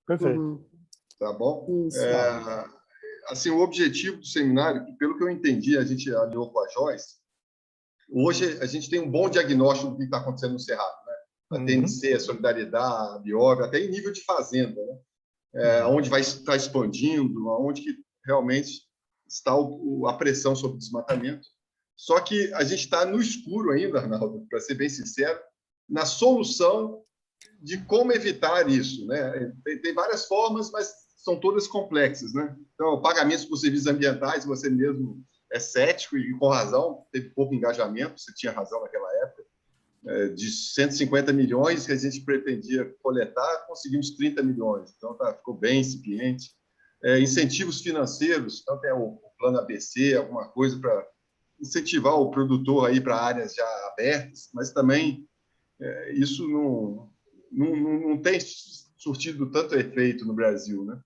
Perfeito. Tá bom? Isso. Assim, o objetivo do seminário, pelo que eu entendi, a gente alinhou com a Joyce, hoje a gente tem um bom diagnóstico do que está acontecendo no Cerrado, né? A TNC, a Solidariedade, a Biov, até em nível de fazenda, né? Onde vai estar expandindo, onde que realmente está a pressão sobre o desmatamento. Só que a gente está no escuro ainda, Arnaldo, para ser bem sincero, na solução de como evitar isso, né? Tem várias formas, mas são todas complexas, né? Então, pagamentos por serviços ambientais, você mesmo é cético e com razão, teve pouco engajamento, você tinha razão naquela época, de 150 milhões que a gente pretendia coletar, conseguimos 30 milhões, então ficou bem incipiente. Incentivos financeiros, então tem o plano ABC, alguma coisa para incentivar o produtor aí para áreas já abertas, mas também isso não tem surtido tanto efeito no Brasil, né?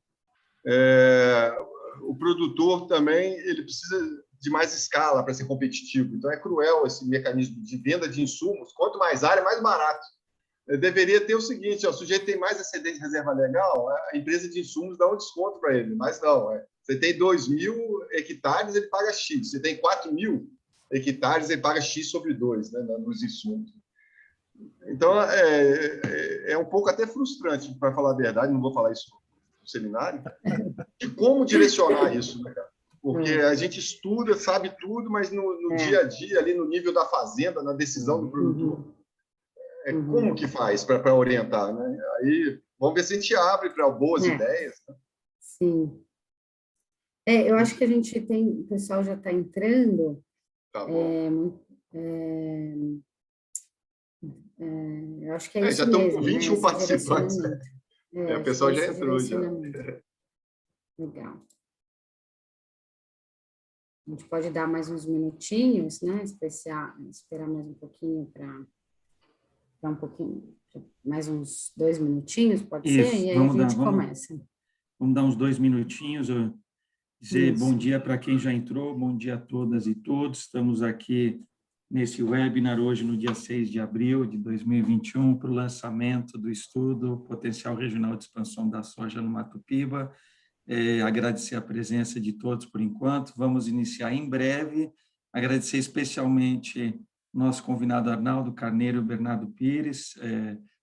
O produtor também ele precisa de mais escala para ser competitivo. Então, é cruel esse mecanismo de venda de insumos. Quanto mais área, mais barato. Deveria ter o seguinte, o sujeito tem mais excedente de reserva legal, a empresa de insumos dá um desconto para ele, mas não. Você tem 2.000 hectares, ele paga X. Você tem 4.000 hectares, ele paga X sobre 2, né, nos insumos. Então, é um pouco até frustrante, para falar a verdade, não vou falar isso no seminário, de como direcionar isso, né, cara? Porque a gente estuda, sabe tudo, mas no dia a dia, ali no nível da fazenda, na decisão do produtor, como que faz para orientar, né? Aí, vamos ver se a gente abre para boas ideias. Né? Sim. Eu acho que a gente tem, o pessoal já está entrando. Tá bom. Eu acho que é isso já mesmo. Já estamos com 21 participantes. O pessoal já entrou já. Legal. A gente pode dar mais uns minutinhos, né? Esperar mais um pouquinho para um pouquinho, mais uns 2 minutinhos, pode ser? E aí a gente começa. Vamos dar uns 2 minutinhos. Dizer bom dia para quem já entrou, bom dia a todas e todos. Estamos aqui nesse webinar hoje, no dia 6 de abril de 2021, para o lançamento do estudo Potencial Regional de Expansão da Soja no Mato Piba. Agradecer a presença de todos por enquanto. Vamos iniciar em breve. Agradecer especialmente nosso convidado Arnaldo Carneiro e o Bernardo Pires,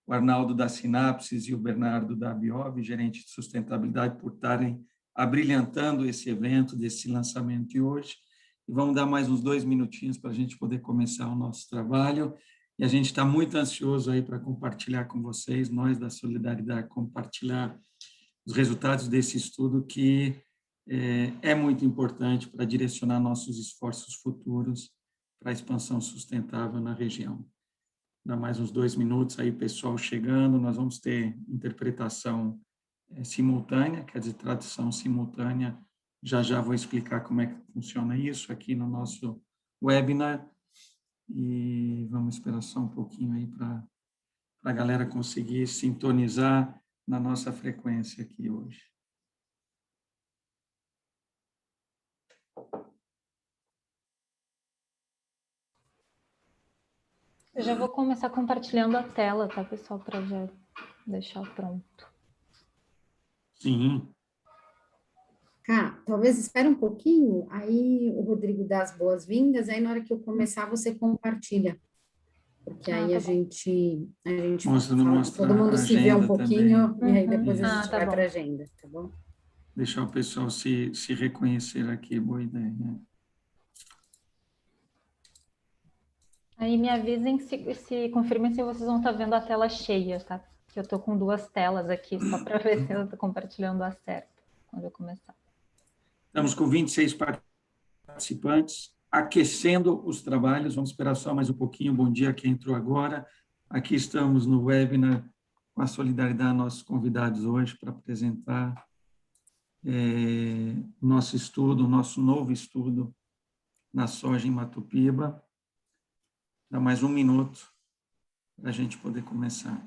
o Arnaldo da Sinapses e o Bernardo da Biov, gerente de sustentabilidade, por estarem abrilhantando esse evento, desse lançamento de hoje. E vamos dar mais uns 2 minutinhos para a gente poder começar o nosso trabalho. E a gente está muito ansioso aí para compartilhar com vocês, nós da Solidariedade, compartilhar os resultados desse estudo que é muito importante para direcionar nossos esforços futuros para a expansão sustentável na região. Dá mais uns 2 minutos aí, pessoal chegando, nós vamos ter interpretação simultânea, quer dizer, tradução simultânea. Já vou explicar como é que funciona isso aqui no nosso webinar. E vamos esperar só um pouquinho aí para a galera conseguir sintonizar na nossa frequência aqui hoje. Eu já vou começar compartilhando a tela, tá, pessoal, para já deixar pronto. Sim. Talvez espere um pouquinho, aí o Rodrigo dá as boas-vindas, aí na hora que eu começar você compartilha. Porque aí a gente todo mundo se vê um pouquinho também. E aí depois a gente vai para a agenda, tá bom? Deixar o pessoal se reconhecer aqui, boa ideia. Aí me avisem se confirmem se vocês vão estar vendo a tela cheia, tá? Que eu estou com 2 telas aqui, só para ver se eu estou compartilhando a certa quando eu começar. Estamos com 26 participantes, aquecendo os trabalhos. Vamos esperar só mais um pouquinho. Bom dia quem entrou agora. Aqui estamos no webinar com a Solidariedade, nossos convidados hoje para apresentar nosso estudo, nosso novo estudo na soja em Mato Piba. Dá mais 1 minuto para a gente poder começar.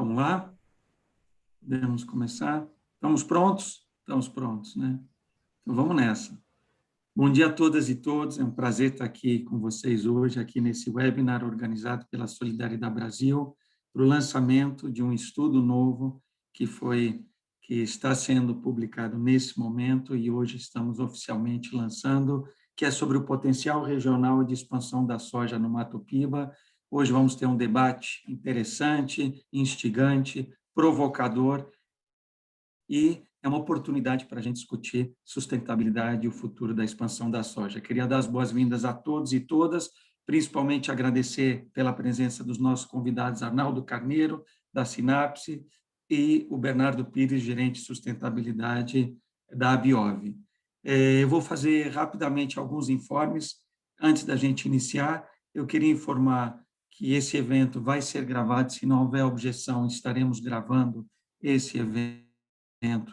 Vamos lá? Podemos começar? Estamos prontos? Estamos prontos, né? Então, vamos nessa. Bom dia a todas e todos, é um prazer estar aqui com vocês hoje, aqui nesse webinar organizado pela Solidariedade Brasil, para o lançamento de um estudo novo que está sendo publicado nesse momento e hoje estamos oficialmente lançando, que é sobre o potencial regional de expansão da soja no Mato Piba. Hoje vamos ter um debate interessante, instigante, provocador, e é uma oportunidade para a gente discutir sustentabilidade e o futuro da expansão da soja. Queria dar as boas-vindas a todos e todas, principalmente agradecer pela presença dos nossos convidados Arnaldo Carneiro, da Sinapse, e o Bernardo Pires, gerente de sustentabilidade da Abiov. Eu vou fazer rapidamente alguns informes. Antes da gente iniciar, eu queria informar que esse evento vai ser gravado, se não houver objeção, estaremos gravando esse evento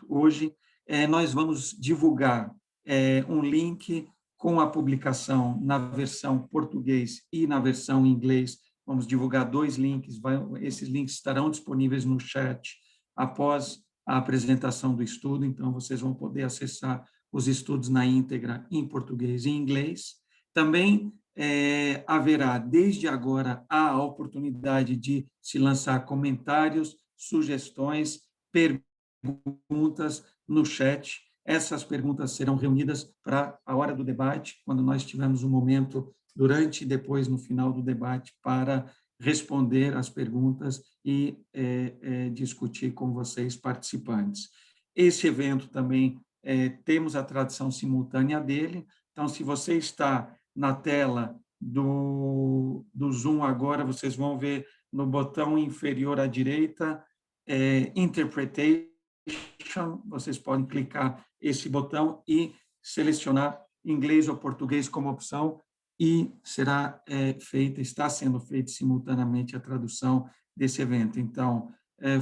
hoje. Nós vamos divulgar um link com a publicação na versão português e na versão inglês. Vamos divulgar 2 links, esses links estarão disponíveis no chat após a apresentação do estudo, então vocês vão poder acessar os estudos na íntegra em português e inglês. Também haverá, desde agora, a oportunidade de se lançar comentários, sugestões, perguntas no chat. Essas perguntas serão reunidas para a hora do debate, quando nós tivermos um momento durante e depois no final do debate para responder as perguntas e discutir com vocês participantes. Esse evento também temos a tradução simultânea dele, então se você está na tela do Zoom agora, vocês vão ver no botão inferior à direita, Interpretation, vocês podem clicar esse botão e selecionar inglês ou português como opção e está sendo feita simultaneamente a tradução desse evento. Então,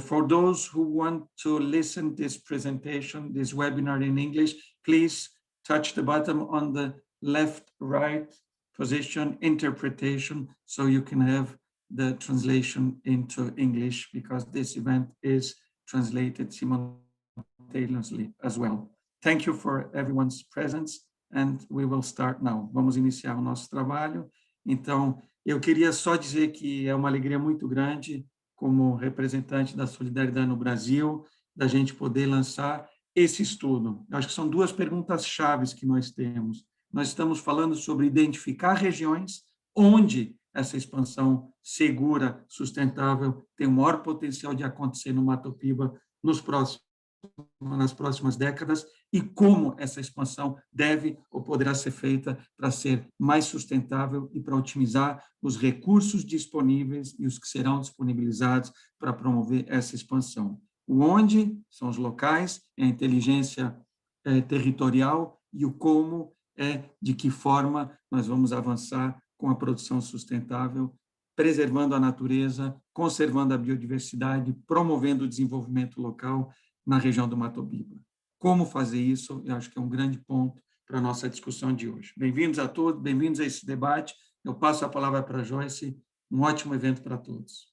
for those who want to listen this presentation, this webinar in English, please touch the button on the left-right position, interpretation, so you can have the translation into English, because this event is translated simultaneously as well. Thank you for everyone's presence, and we will start now. Vamos iniciar o nosso trabalho. Então, eu queria só dizer que é uma alegria muito grande, como representante da Solidariedade no Brasil, da gente poder lançar esse estudo. Eu acho que são 2 perguntas chaves que nós temos. Nós estamos falando sobre identificar regiões onde essa expansão segura, sustentável, tem o maior potencial de acontecer no Mato Piba nas próximas décadas, e como essa expansão deve ou poderá ser feita para ser mais sustentável e para otimizar os recursos disponíveis e os que serão disponibilizados para promover essa expansão. O onde são os locais, a inteligência territorial, e o como de que forma nós vamos avançar com a produção sustentável, preservando a natureza, conservando a biodiversidade, promovendo o desenvolvimento local na região do Mato Piba. Como fazer isso? Eu acho que é um grande ponto para a nossa discussão de hoje. Bem-vindos a todos, bem-vindos a esse debate. Eu passo a palavra para a Joyce. Um ótimo evento para todos.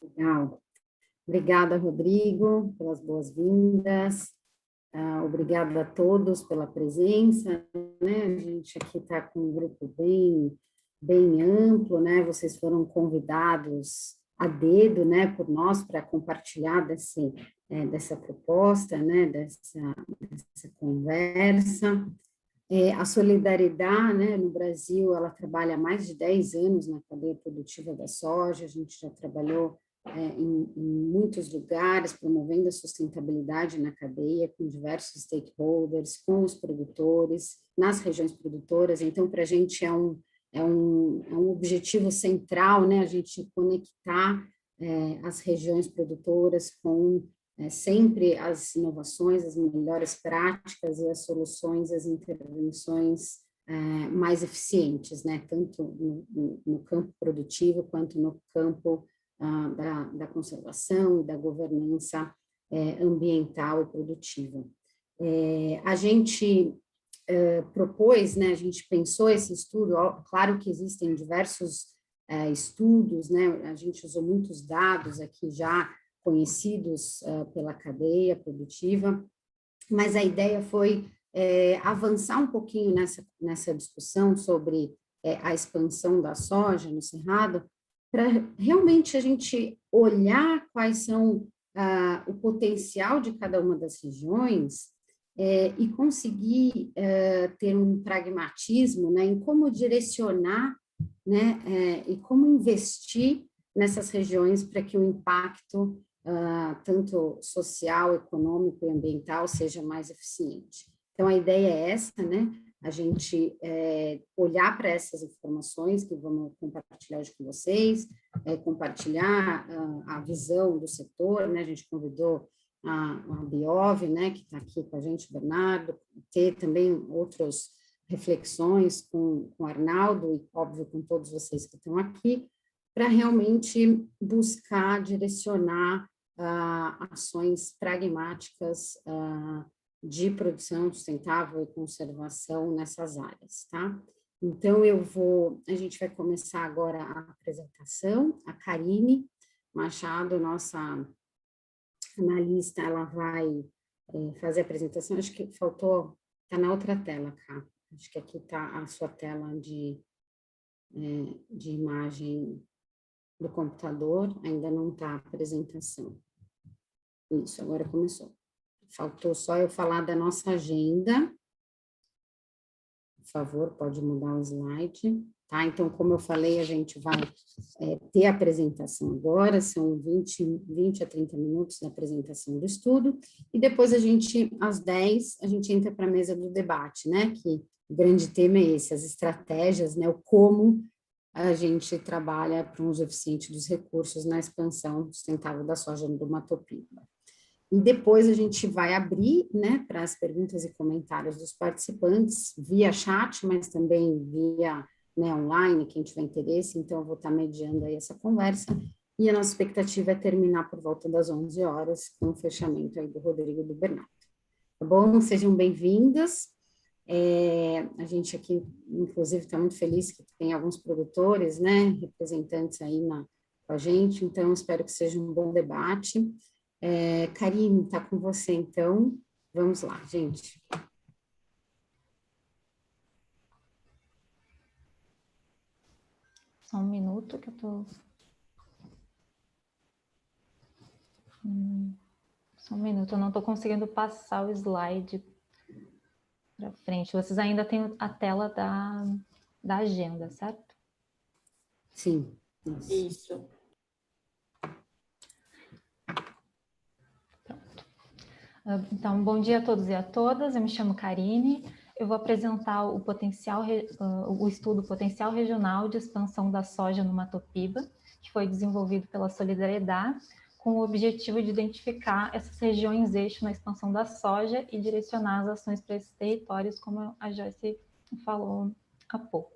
Legal. Obrigada, Rodrigo, pelas boas-vindas. Obrigada a todos pela presença, né? A gente aqui está com um grupo bem amplo, né? Vocês foram convidados a dedo, né, por nós para compartilhar dessa proposta, né, dessa conversa. A Solidariedade, né, no Brasil, ela trabalha há mais de 10 anos na cadeia produtiva da soja. A gente já trabalhou em muitos lugares, promovendo a sustentabilidade na cadeia, com diversos stakeholders, com os produtores, nas regiões produtoras. Então, para a gente é um objetivo central, né, a gente conectar as regiões produtoras com sempre as inovações, as melhores práticas e as soluções, as intervenções mais eficientes, né, tanto no campo produtivo quanto no campo da conservação e da governança ambiental e produtiva. A gente propôs, né, a gente pensou esse estudo, claro que existem diversos estudos, né? A gente usou muitos dados aqui já conhecidos pela cadeia produtiva, mas a ideia foi avançar um pouquinho nessa discussão sobre a expansão da soja no Cerrado, para realmente a gente olhar quais são o potencial de cada uma das regiões e conseguir ter um pragmatismo, né, em como direcionar, né, e como investir nessas regiões para que o impacto tanto social, econômico e ambiental seja mais eficiente. Então, a ideia é essa, né? A gente olhar para essas informações que vamos compartilhar hoje com vocês, compartilhar a visão do setor, né? A gente convidou a Biov, né, que está aqui com a gente, Bernardo, ter também outras reflexões com o Arnaldo e, óbvio, com todos vocês que estão aqui, para realmente buscar direcionar ações pragmáticas de produção sustentável e conservação nessas áreas, tá? Então, a gente vai começar agora a apresentação. A Karine Machado, nossa analista, ela vai fazer a apresentação. Acho que faltou, está na outra tela, cá. Acho que aqui está a sua tela de imagem do computador, ainda não está a apresentação. Isso, agora começou. Faltou só eu falar da nossa agenda. Por favor, pode mudar o slide. Tá? Então, como eu falei, a gente vai ter a apresentação agora, são 20 a 30 minutos da apresentação do estudo, e depois às 10, a gente entra para a mesa do debate, né? Que o grande tema é esse, as estratégias, né? O como a gente trabalha para um uso eficiente dos recursos na expansão sustentável da soja do Mato Piba. E depois a gente vai abrir, né, para as perguntas e comentários dos participantes, via chat, mas também via, né, online, quem tiver interesse, então eu vou estar mediando aí essa conversa, e a nossa expectativa é terminar por volta das 11 horas, com o fechamento aí do Rodrigo e do Bernardo. Tá bom? Sejam bem-vindas. A gente aqui, inclusive, está muito feliz que tem alguns produtores, né, representantes aí com a gente, então espero que seja um bom debate. Karine, está com você, então, vamos lá, gente. Só um minuto que eu estou... Só um minuto, eu não estou conseguindo passar o slide para frente. Vocês ainda têm a tela da agenda, certo? Sim. Isso. Então, bom dia a todos e a todas, eu me chamo Karine, eu vou apresentar o estudo Potencial Regional de Expansão da Soja no Mato Piba, que foi desenvolvido pela Solidariedade, com o objetivo de identificar essas regiões eixo na expansão da soja e direcionar as ações para esses territórios, como a Joyce falou há pouco.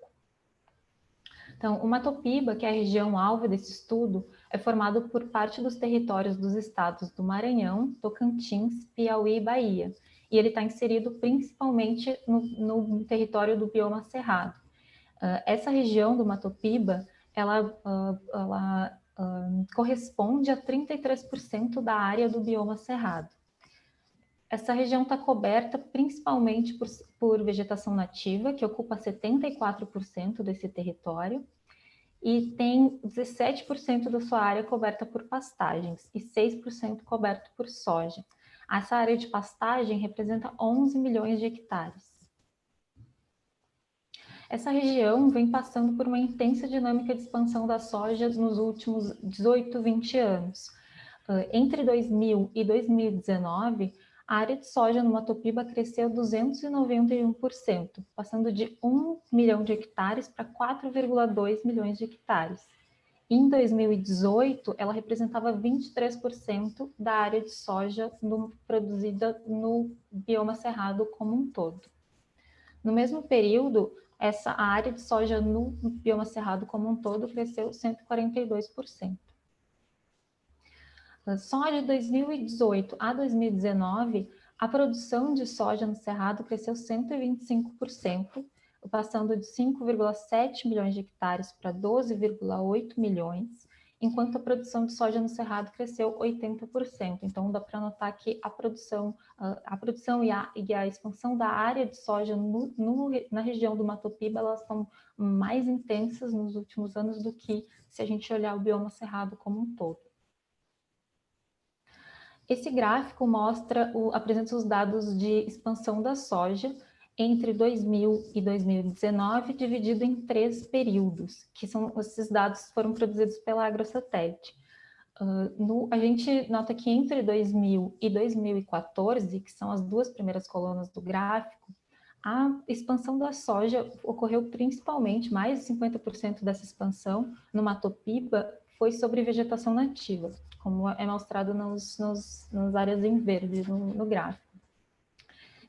Então, o Mato Piba, que é a região alvo desse estudo, é formado por parte dos territórios dos estados do Maranhão, Tocantins, Piauí e Bahia. E ele está inserido principalmente no território do bioma cerrado. Essa região do Mato Piba, ela corresponde a 33% da área do bioma cerrado. Essa região está coberta principalmente por vegetação nativa, que ocupa 74% desse território, e tem 17% da sua área coberta por pastagens e 6% coberto por soja. Essa área de pastagem representa 11 milhões de hectares. Essa região vem passando por uma intensa dinâmica de expansão da soja nos últimos 18, 20 anos. Entre 2000 e 2019, a área de soja no Mato Piba cresceu 291%, passando de 1 milhão de hectares para 4,2 milhões de hectares. Em 2018, ela representava 23% da área de soja produzida no bioma cerrado como um todo. No mesmo período, a área de soja no bioma cerrado como um todo cresceu 142%. Só de 2018 a 2019, a produção de soja no Cerrado cresceu 125%, passando de 5,7 milhões de hectares para 12,8 milhões, enquanto a produção de soja no Cerrado cresceu 80%. Então, dá para notar que a produção e a expansão da área de soja na região do Mato Piba, elas estão mais intensas nos últimos anos do que se a gente olhar o bioma Cerrado como um todo. Esse gráfico apresenta os dados de expansão da soja entre 2000 e 2019, dividido em 3 períodos, que são esses dados foram produzidos pela AgroSatélite. A gente nota que entre 2000 e 2014, que são as 2 primeiras colunas do gráfico, a expansão da soja ocorreu principalmente, mais de 50% dessa expansão no Mato Piba foi sobre vegetação nativa, como é mostrado nas áreas em verde no gráfico.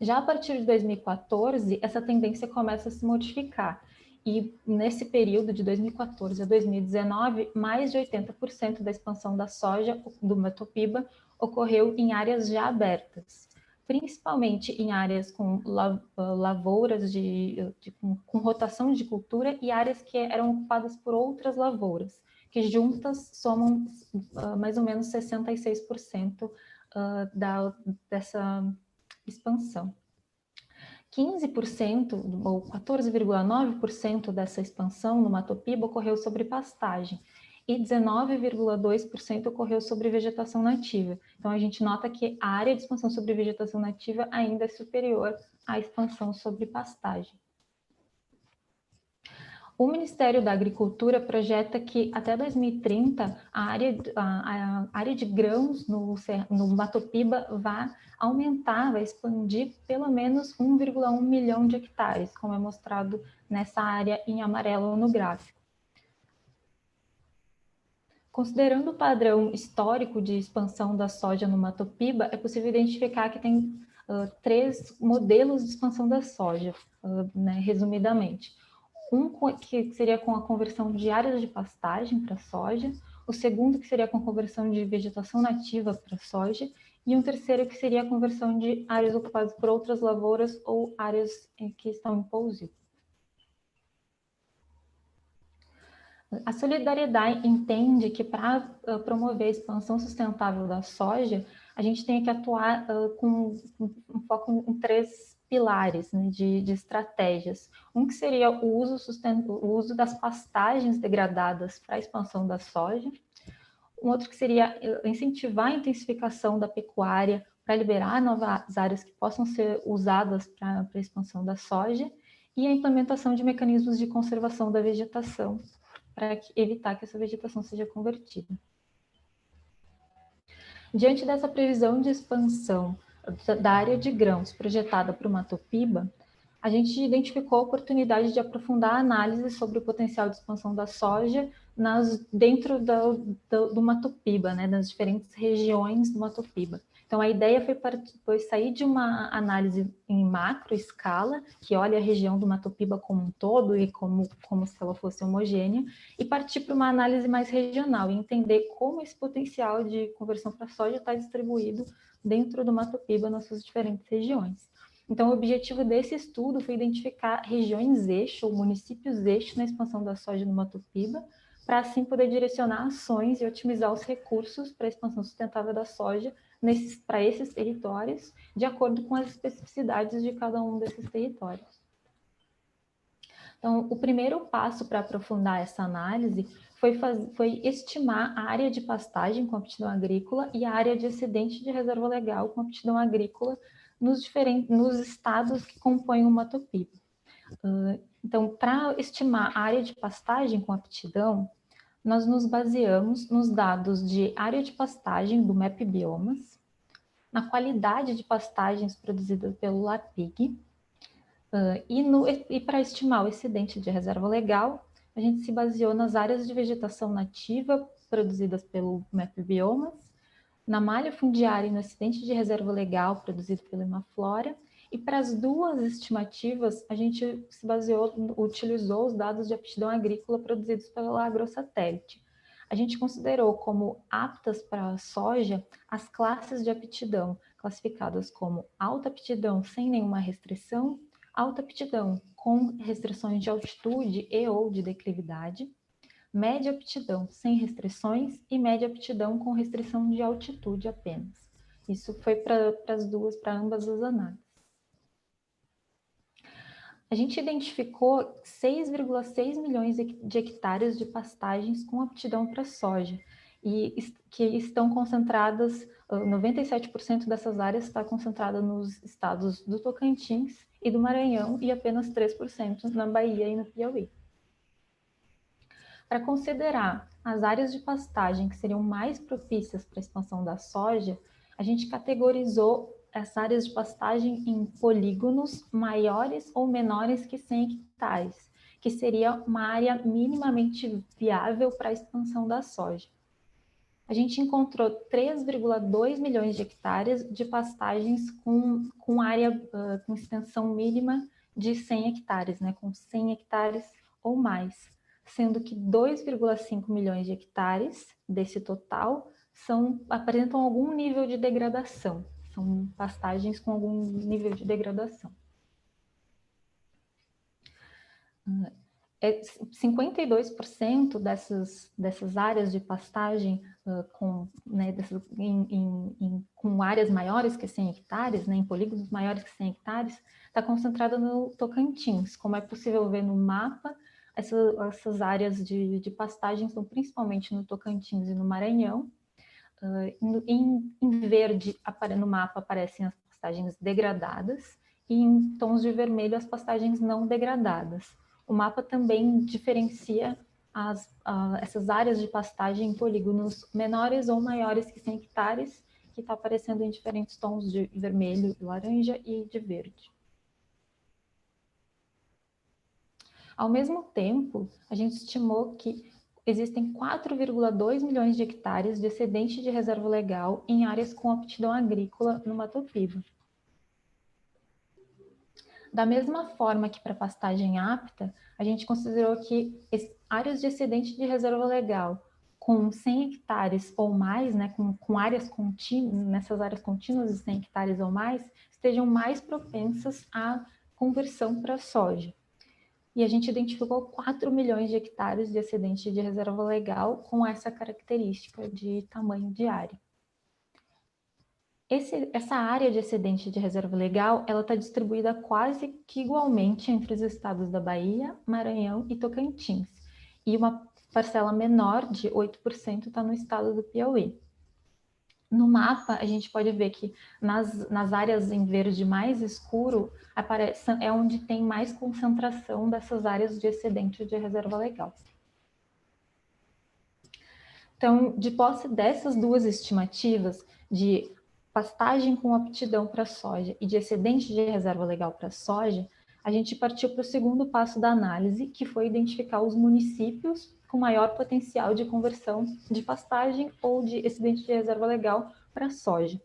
Já a partir de 2014, essa tendência começa a se modificar. E nesse período de 2014 a 2019, mais de 80% da expansão da soja do Mato Piba ocorreu em áreas já abertas, principalmente em áreas com lavouras com rotação de cultura e áreas que eram ocupadas por outras lavouras, que juntas somam mais ou menos 66% dessa expansão. 15% ou 14,9% dessa expansão no Mato Piba ocorreu sobre pastagem e 19,2% ocorreu sobre vegetação nativa. Então, a gente nota que a área de expansão sobre vegetação nativa ainda é superior à expansão sobre pastagem. O Ministério da Agricultura projeta que até 2030 a área de grãos no Mato Piba vai aumentar, vai expandir pelo menos 1,1 milhão de hectares, como é mostrado nessa área em amarelo no gráfico. Considerando o padrão histórico de expansão da soja no Mato Piba, é possível identificar que tem 3 modelos de expansão da soja, resumidamente. Um que seria com a conversão de áreas de pastagem para soja, o segundo que seria com a conversão de vegetação nativa para soja, e um terceiro que seria a conversão de áreas ocupadas por outras lavouras ou áreas que estão em pouso. A Solidariedade entende que para promover a expansão sustentável da soja, a gente tem que atuar com um foco em 3 pilares, né, de estratégias. Um que seria o uso das pastagens degradadas para a expansão da soja. Um outro que seria incentivar a intensificação da pecuária para liberar novas áreas que possam ser usadas para a expansão da soja. E a implementação de mecanismos de conservação da vegetação, para evitar que essa vegetação seja convertida. Diante dessa previsão de expansão da área de grãos projetada para o Mato Piba, a gente identificou a oportunidade de aprofundar a análise sobre o potencial de expansão da soja dentro do Mato Piba, né, nas diferentes regiões do Mato Piba. Então, a ideia foi sair de uma análise em macro escala, que olha a região do Mato Piba como um todo e como se ela fosse homogênea, e partir para uma análise mais regional e entender como esse potencial de conversão para soja está distribuído dentro do Mato Piba nas suas diferentes regiões. Então, o objetivo desse estudo foi identificar regiões eixo ou municípios eixo na expansão da soja no Mato Piba, para assim poder direcionar ações e otimizar os recursos para a expansão sustentável da soja para esses territórios, de acordo com as especificidades de cada um desses territórios. Então, o primeiro passo para aprofundar essa análise foi estimar a área de pastagem com aptidão agrícola e a área de excedente de reserva legal com aptidão agrícola nos estados que compõem o Mato Piba. Então, para estimar a área de pastagem com aptidão, nós nos baseamos nos dados de área de pastagem do MAP Biomas, na qualidade de pastagens produzidas pelo LAPIG, e para estimar o excedente de reserva legal, a gente se baseou nas áreas de vegetação nativa produzidas pelo MAP Biomas, na malha fundiária e no excedente de reserva legal produzido pelo Imaflora, e para as 2 estimativas, a gente utilizou os dados de aptidão agrícola produzidos pela AgroSatélite. A gente considerou como aptas para a soja as classes de aptidão, classificadas como alta aptidão sem nenhuma restrição, alta aptidão, com restrições de altitude e ou de declividade, média aptidão, sem restrições, e média aptidão com restrição de altitude apenas. Isso foi para ambas as análises. A gente identificou 6,6 milhões de hectares de pastagens com aptidão para soja, e que estão concentradas, 97% dessas áreas está concentrada nos estados do Tocantins e do Maranhão, e apenas 3% na Bahia e no Piauí. Para considerar as áreas de pastagem que seriam mais propícias para a expansão da soja, a gente categorizou as áreas de pastagem em polígonos maiores ou menores que 100 hectares, que seria uma área minimamente viável para a expansão da soja. A gente encontrou 3,2 milhões de hectares de pastagens com área, com extensão mínima de 100 hectares, né, com 100 hectares ou mais, sendo que 2,5 milhões de hectares desse total apresentam algum nível de degradação. São pastagens com algum nível de degradação. 52% dessas áreas de pastagem com áreas maiores que 100 hectares, né, em polígonos maiores que 100 hectares, está concentrada no Tocantins. Como é possível ver no mapa, essas áreas de pastagem são principalmente no Tocantins e no Maranhão. Em verde, no mapa, aparecem as pastagens degradadas, e em tons de vermelho, as pastagens não degradadas. O mapa também diferencia essas áreas de pastagem em polígonos menores ou maiores que 100 hectares, que está aparecendo em diferentes tons de vermelho, laranja e de verde. Ao mesmo tempo, a gente estimou que existem 4,2 milhões de hectares de excedente de reserva legal em áreas com aptidão agrícola no Mato Piba. Da mesma forma que para pastagem apta, a gente considerou que áreas de excedente de reserva legal com 100 hectares ou mais, né, com áreas contínuas, nessas áreas contínuas de 100 hectares ou mais, estejam mais propensas à conversão para soja. E a gente identificou 4 milhões de hectares de excedente de reserva legal com essa característica de tamanho de área. Essa área de excedente de reserva legal, ela está distribuída quase que igualmente entre os estados da Bahia, Maranhão e Tocantins. E uma parcela menor, de 8%, está no estado do Piauí. No mapa, a gente pode ver que nas áreas em verde mais escuro, é onde tem mais concentração dessas áreas de excedente de reserva legal. Então, de posse dessas duas estimativas, de pastagem com aptidão para soja e de excedente de reserva legal para soja, a gente partiu para o segundo passo da análise, que foi identificar os municípios com maior potencial de conversão de pastagem ou de excedente de reserva legal para soja.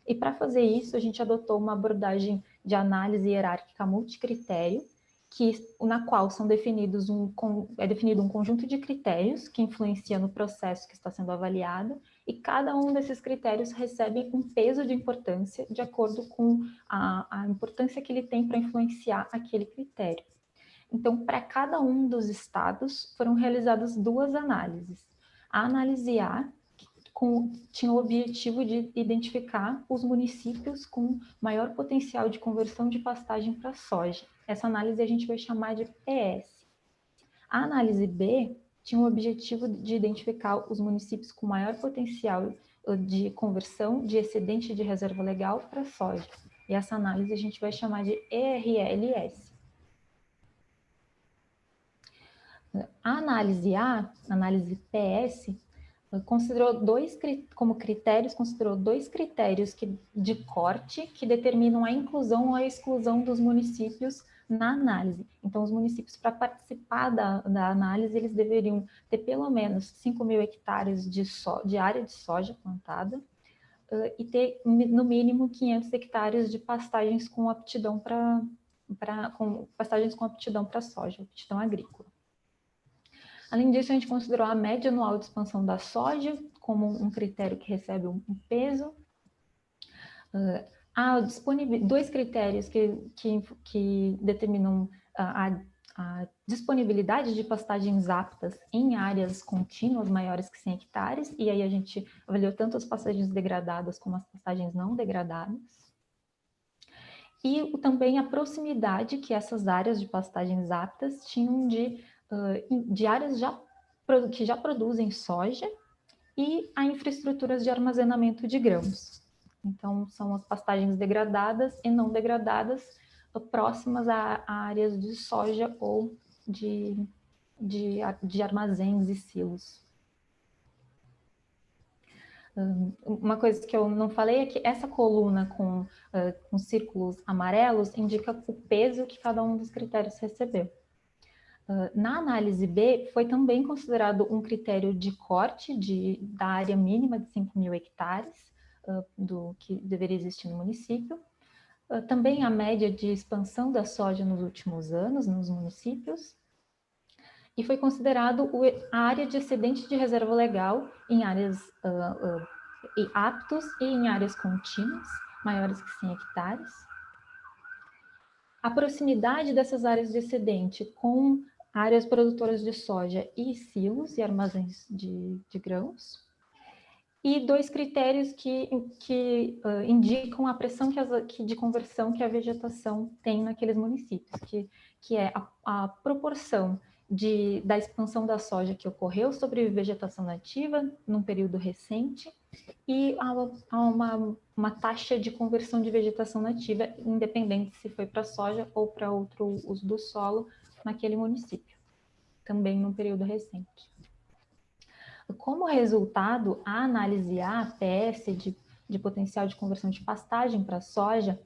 E para fazer isso, a gente adotou uma abordagem de análise hierárquica multicritério, na qual são definido um conjunto de critérios que influencia no processo que está sendo avaliado, e cada um desses critérios recebe um peso de importância de acordo com a importância que ele tem para influenciar aquele critério. Então, para cada um dos estados, foram realizadas duas análises. A análise A tinha o objetivo de identificar os municípios com maior potencial de conversão de pastagem para soja. Essa análise a gente vai chamar de PS. A análise B tinha o objetivo de identificar os municípios com maior potencial de conversão de excedente de reserva legal para soja. E essa análise a gente vai chamar de ERLS. A análise A, análise PS, considerou como critérios, dois critérios de corte que determinam a inclusão ou a exclusão dos municípios na análise. Então, os municípios, para participar da análise, eles deveriam ter pelo menos 5.000 hectares de área de soja plantada e ter, no mínimo, 500 hectares de pastagens com aptidão para soja, aptidão agrícola. Além disso, a gente considerou a média anual de expansão da soja como um critério que recebe um peso. há dois critérios que determinam a disponibilidade de pastagens aptas em áreas contínuas maiores que 100 hectares, e aí a gente avaliou tanto as pastagens degradadas como as pastagens não degradadas. E também a proximidade que essas áreas de pastagens aptas tinham de áreas que já produzem soja e a infraestruturas de armazenamento de grãos. Então, são as pastagens degradadas e não degradadas próximas a áreas de soja ou de armazéns e silos. Uma coisa que eu não falei é que essa coluna com círculos amarelos indica o peso que cada um dos critérios recebeu. Na análise B, foi também considerado um critério de corte da área mínima de 5.000 hectares, do que deveria existir no município. Também a média de expansão da soja nos últimos anos nos municípios. E foi considerado a área de excedente de reserva legal em áreas aptos e em áreas contínuas, maiores que 100 hectares. A proximidade dessas áreas de excedente com áreas produtoras de soja e silos e armazéns de grãos. E dois critérios que indicam a pressão de conversão que a vegetação tem naqueles municípios, que é a proporção da expansão da soja que ocorreu sobre vegetação nativa num período recente e há uma taxa de conversão de vegetação nativa, independente se foi para soja ou para outro uso do solo naquele município, também num período recente. Como resultado, a análise APS de potencial de conversão de pastagem para soja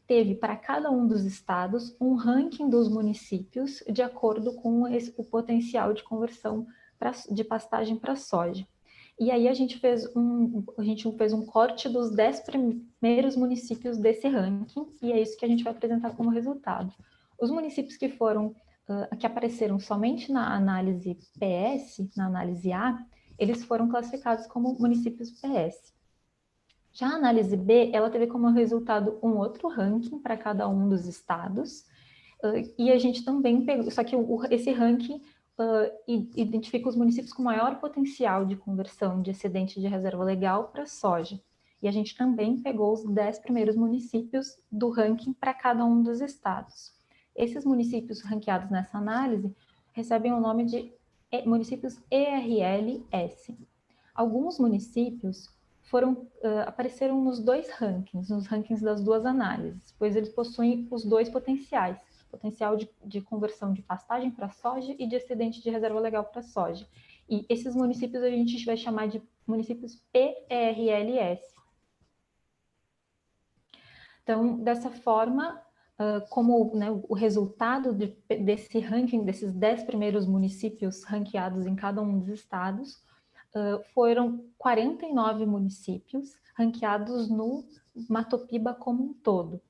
teve para cada um dos estados um ranking dos municípios de acordo com o potencial de conversão de pastagem para soja. E aí a gente fez um corte dos 10 primeiros municípios desse ranking, e é isso que a gente vai apresentar como resultado. Os municípios que apareceram somente na análise PS, na análise A, eles foram classificados como municípios PS. Já a análise B, ela teve como resultado um outro ranking para cada um dos estados, e a gente também pegou, só que esse ranking identifica os municípios com maior potencial de conversão de excedente de reserva legal para soja. E a gente também pegou os 10 primeiros municípios do ranking para cada um dos estados. Esses municípios ranqueados nessa análise recebem o nome de municípios ERLS. Alguns municípios apareceram nos dois rankings, nos rankings das duas análises, pois eles possuem os dois potenciais, potencial de conversão de pastagem para soja e de excedente de reserva legal para soja. E esses municípios a gente vai chamar de municípios PRLS. Então, dessa forma, como o resultado desse ranking, desses 10 primeiros municípios ranqueados em cada um dos estados, foram 49 municípios ranqueados no Matopiba como um todo,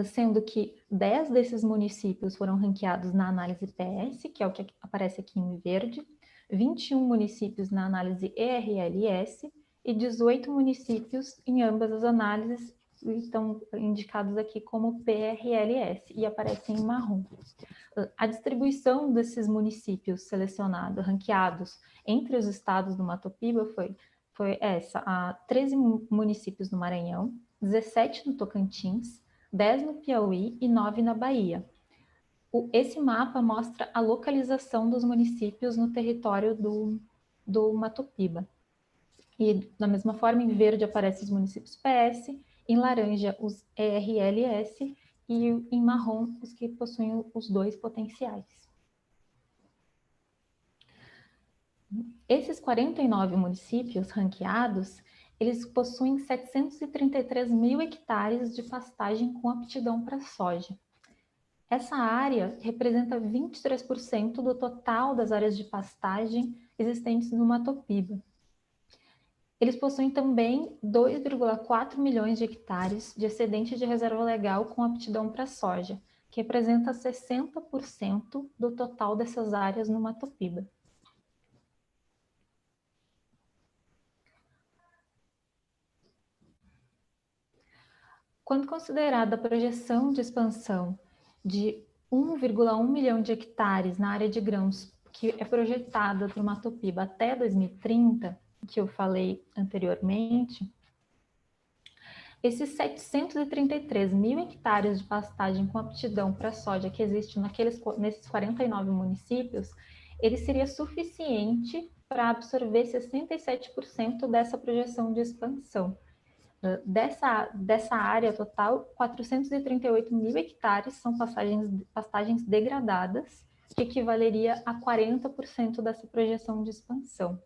sendo que 10 desses municípios foram ranqueados na análise PS, que é o que aparece aqui em verde, 21 municípios na análise ERLS e 18 municípios em ambas as análises estão indicados aqui como PRLS e aparecem em marrom. A distribuição desses municípios selecionados, ranqueados entre os estados do Matopiba foi essa: 13 municípios no Maranhão, 17 no Tocantins, 10 no Piauí e 9 na Bahia. Esse mapa mostra a localização dos municípios no território do Matopiba. E, da mesma forma, em verde aparecem os municípios PS, em laranja os ERLS e em marrom os que possuem os dois potenciais. Esses 49 municípios ranqueados, eles possuem 733 mil hectares de pastagem com aptidão para soja. Essa área representa 23% do total das áreas de pastagem existentes no Matopiba. Eles possuem também 2,4 milhões de hectares de excedente de reserva legal com aptidão para soja, que representa 60% do total dessas áreas no Matopiba. Quando considerada a projeção de expansão de 1,1 milhão de hectares na área de grãos que é projetada para o Matopiba até 2030, que eu falei anteriormente, esses 733 mil hectares de pastagem com aptidão para soja que existe nesses 49 municípios, ele seria suficiente para absorver 67% dessa projeção de expansão. Dessa área total, 438 mil hectares são pastagens degradadas, que equivaleria a 40% dessa projeção de expansão.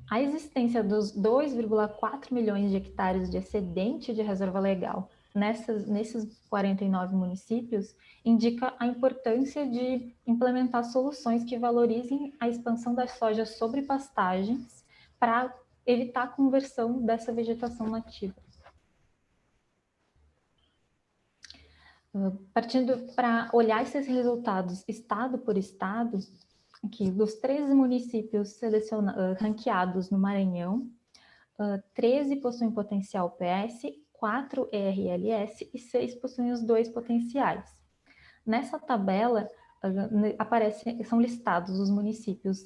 A existência dos 2,4 milhões de hectares de excedente de reserva legal nesses 49 municípios indica a importância de implementar soluções que valorizem a expansão da soja sobre pastagens para evitar a conversão dessa vegetação nativa. Partindo para olhar esses resultados estado por estado, aqui, dos 13 municípios ranqueados no Maranhão, 13 possuem potencial PS, 4 ERLS e 6 possuem os 2 potenciais. Nessa tabela, são listados os municípios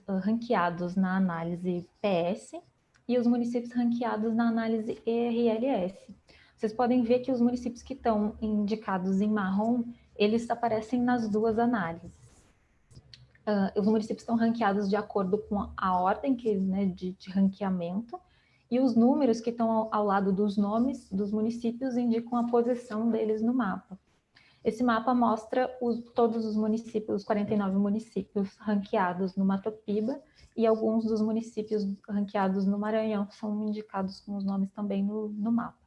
ranqueados na análise PS e os municípios ranqueados na análise ERLS. Vocês podem ver que os municípios que estão indicados em marrom, eles aparecem nas duas análises. Os municípios estão ranqueados de acordo com a ordem de ranqueamento, e os números que estão ao lado dos nomes dos municípios indicam a posição deles no mapa. Esse mapa mostra todos os municípios, os 49 municípios ranqueados no Matopiba, e alguns dos municípios ranqueados no Maranhão são indicados com os nomes também no mapa.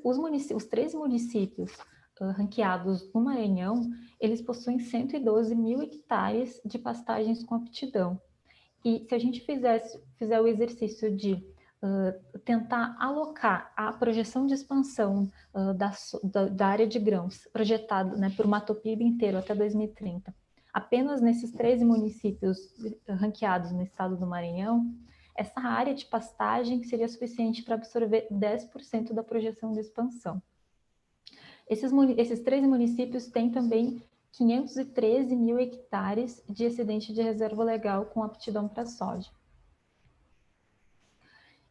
Os 13 municípios ranqueados no Maranhão, eles possuem 112 mil hectares de pastagens com aptidão. E se a gente fizer o exercício de tentar alocar a projeção de expansão da área de grãos projetada por Matopiba inteiro até 2030, apenas nesses 13 municípios ranqueados no estado do Maranhão, essa área de pastagem seria suficiente para absorver 10% da projeção de expansão. Esses 13 municípios têm também 513 mil hectares de excedente de reserva legal com aptidão para soja.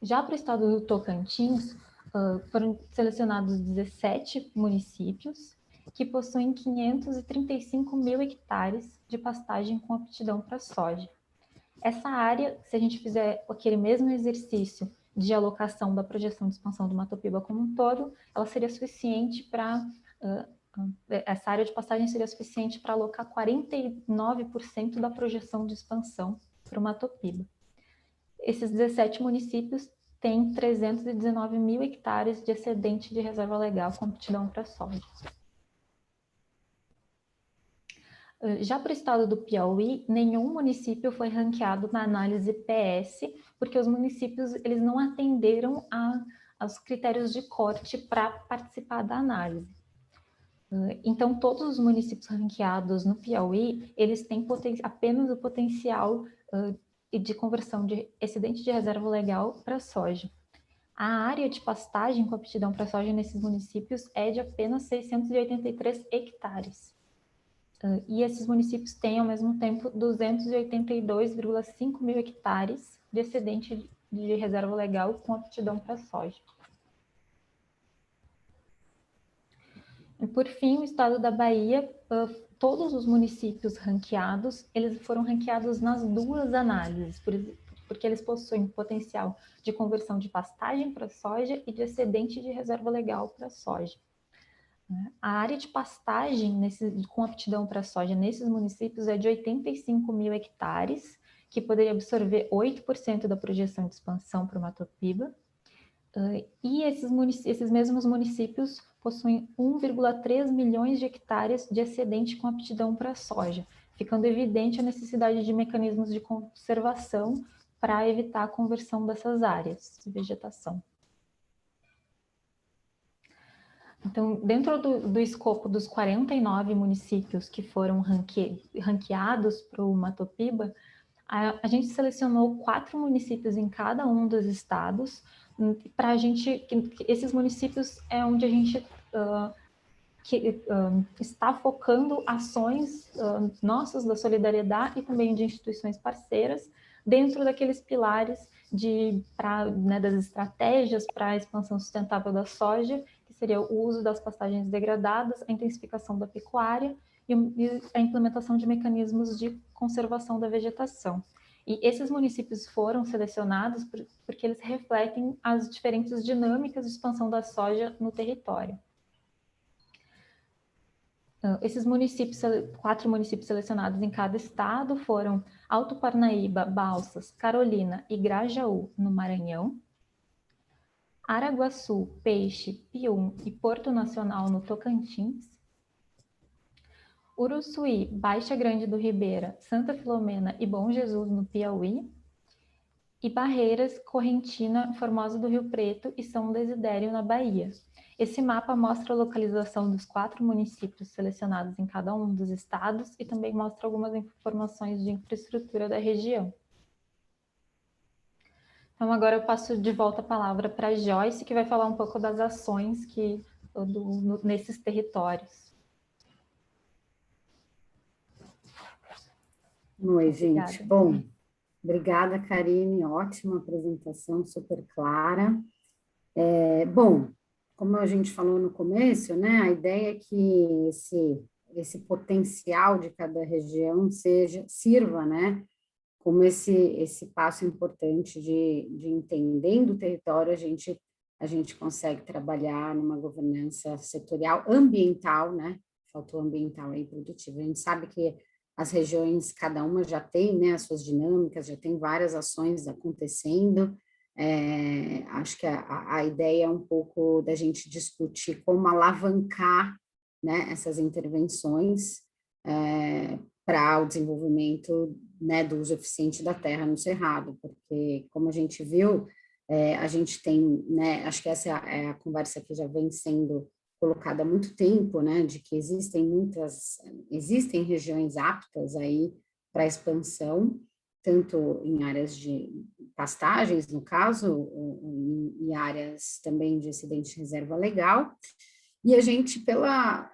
Já para o estado do Tocantins, foram selecionados 17 municípios que possuem 535 mil hectares de pastagem com aptidão para soja. Essa área, se a gente fizer aquele mesmo exercício de alocação da projeção de expansão do Matopiba como um todo, ela seria suficiente para... essa área de pastagem seria suficiente para alocar 49% da projeção de expansão para o Matopiba. Esses 17 municípios têm 319 mil hectares de excedente de reserva legal com aptidão para soja. Já para o estado do Piauí, nenhum município foi ranqueado na análise PS, porque os municípios eles não atenderam aos critérios de corte para participar da análise. Então, todos os municípios ranqueados no Piauí, eles têm apenas o potencial de conversão de excedente de reserva legal para soja. A área de pastagem com aptidão para soja nesses municípios é de apenas 683 hectares. E esses municípios têm, ao mesmo tempo, 282,5 mil hectares de excedente de reserva legal com aptidão para soja. E, por fim, o estado da Bahia, todos os municípios ranqueados, eles foram ranqueados nas duas análises, porque eles possuem potencial de conversão de pastagem para soja e de excedente de reserva legal para soja. A área de pastagem com aptidão para soja nesses municípios é de 85 mil hectares, que poderia absorver 8% da projeção de expansão para o Matopiba. E esses mesmos municípios possuem 1,3 milhões de hectares de excedente com aptidão para soja, ficando evidente a necessidade de mecanismos de conservação para evitar a conversão dessas áreas de vegetação. Então, dentro do escopo dos 49 municípios que foram ranqueados para o Matopiba, a gente selecionou 4 municípios em cada um dos estados, para a gente, esses municípios é onde a gente está focando ações nossas da solidariedade e também de instituições parceiras dentro daqueles pilares das estratégias para a expansão sustentável da soja, que seria o uso das pastagens degradadas, a intensificação da pecuária e a implementação de mecanismos de conservação da vegetação. E esses municípios foram selecionados porque eles refletem as diferentes dinâmicas de expansão da soja no território. Esses municípios, 4 municípios selecionados em cada estado foram Alto Parnaíba, Balsas, Carolina e Grajaú, no Maranhão, Araguaçu, Peixe, Pium e Porto Nacional, no Tocantins, Uruçuí, Baixa Grande do Ribeira, Santa Filomena e Bom Jesus, no Piauí, e Barreiras, Correntina, Formosa do Rio Preto e São Desidério, na Bahia. Esse mapa mostra a localização dos 4 municípios selecionados em cada um dos estados e também mostra algumas informações de infraestrutura da região. Então, agora eu passo de volta a palavra para a Joyce, que vai falar um pouco das ações nesses territórios. Oi, gente. Bom, obrigada, Karine. Ótima apresentação, super clara. Bom, como a gente falou no começo, né, a ideia é que esse potencial de cada região sirva, né, como esse passo importante de entendendo o território, a gente consegue trabalhar numa governança setorial ambiental, né, faltou ambiental aí, produtiva. A gente sabe que as regiões, cada uma já tem, né, as suas dinâmicas, já tem várias ações acontecendo. Acho que a ideia é um pouco da gente discutir como alavancar, né, essas intervenções para o desenvolvimento, né, do uso eficiente da terra no Cerrado, porque, como a gente viu, a gente tem, né, acho que essa é a conversa que já vem sendo colocada há muito tempo, né, de que existem regiões aptas aí para expansão, tanto em áreas de pastagens, no caso, e áreas também de excedente de reserva legal, e a gente, pela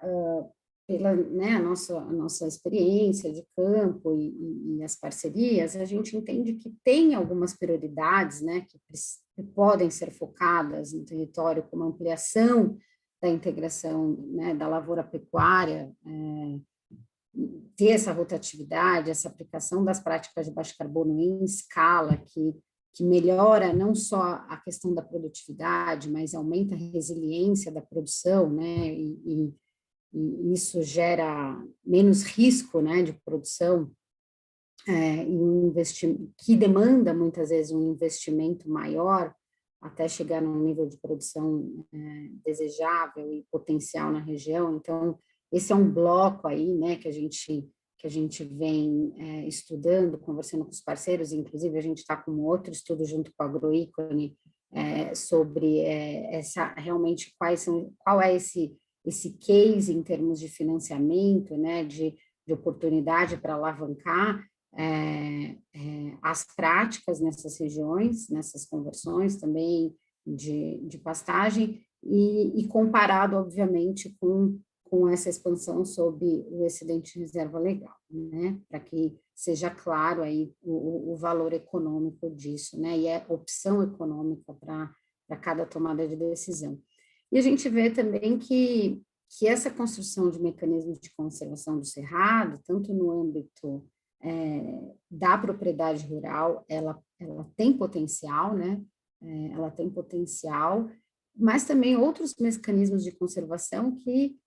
né, a nossa experiência de campo e as parcerias, a gente entende que tem algumas prioridades, né, que podem ser focadas no território, como ampliação da integração, né, da lavoura pecuária, ter essa rotatividade, essa aplicação das práticas de baixo carbono em escala, que melhora não só a questão da produtividade, mas aumenta a resiliência da produção, né, e isso gera menos risco, né, de produção, que demanda muitas vezes um investimento maior até chegar num nível de produção desejável e potencial na região. Então, esse é um bloco aí, né, que a gente vem estudando, conversando com os parceiros, inclusive a gente está com outro estudo junto com a Agroícone sobre realmente qual é esse case em termos de financiamento, né, de oportunidade para alavancar as práticas nessas regiões, nessas conversões também de pastagem, e comparado, obviamente, com essa expansão sob o excedente de reserva legal, né, para que seja claro aí o valor econômico disso, né, e a opção econômica para cada tomada de decisão. E a gente vê também que essa construção de mecanismos de conservação do cerrado, tanto no âmbito da propriedade rural, ela tem potencial, né? Ela tem potencial, mas também outros mecanismos de conservação que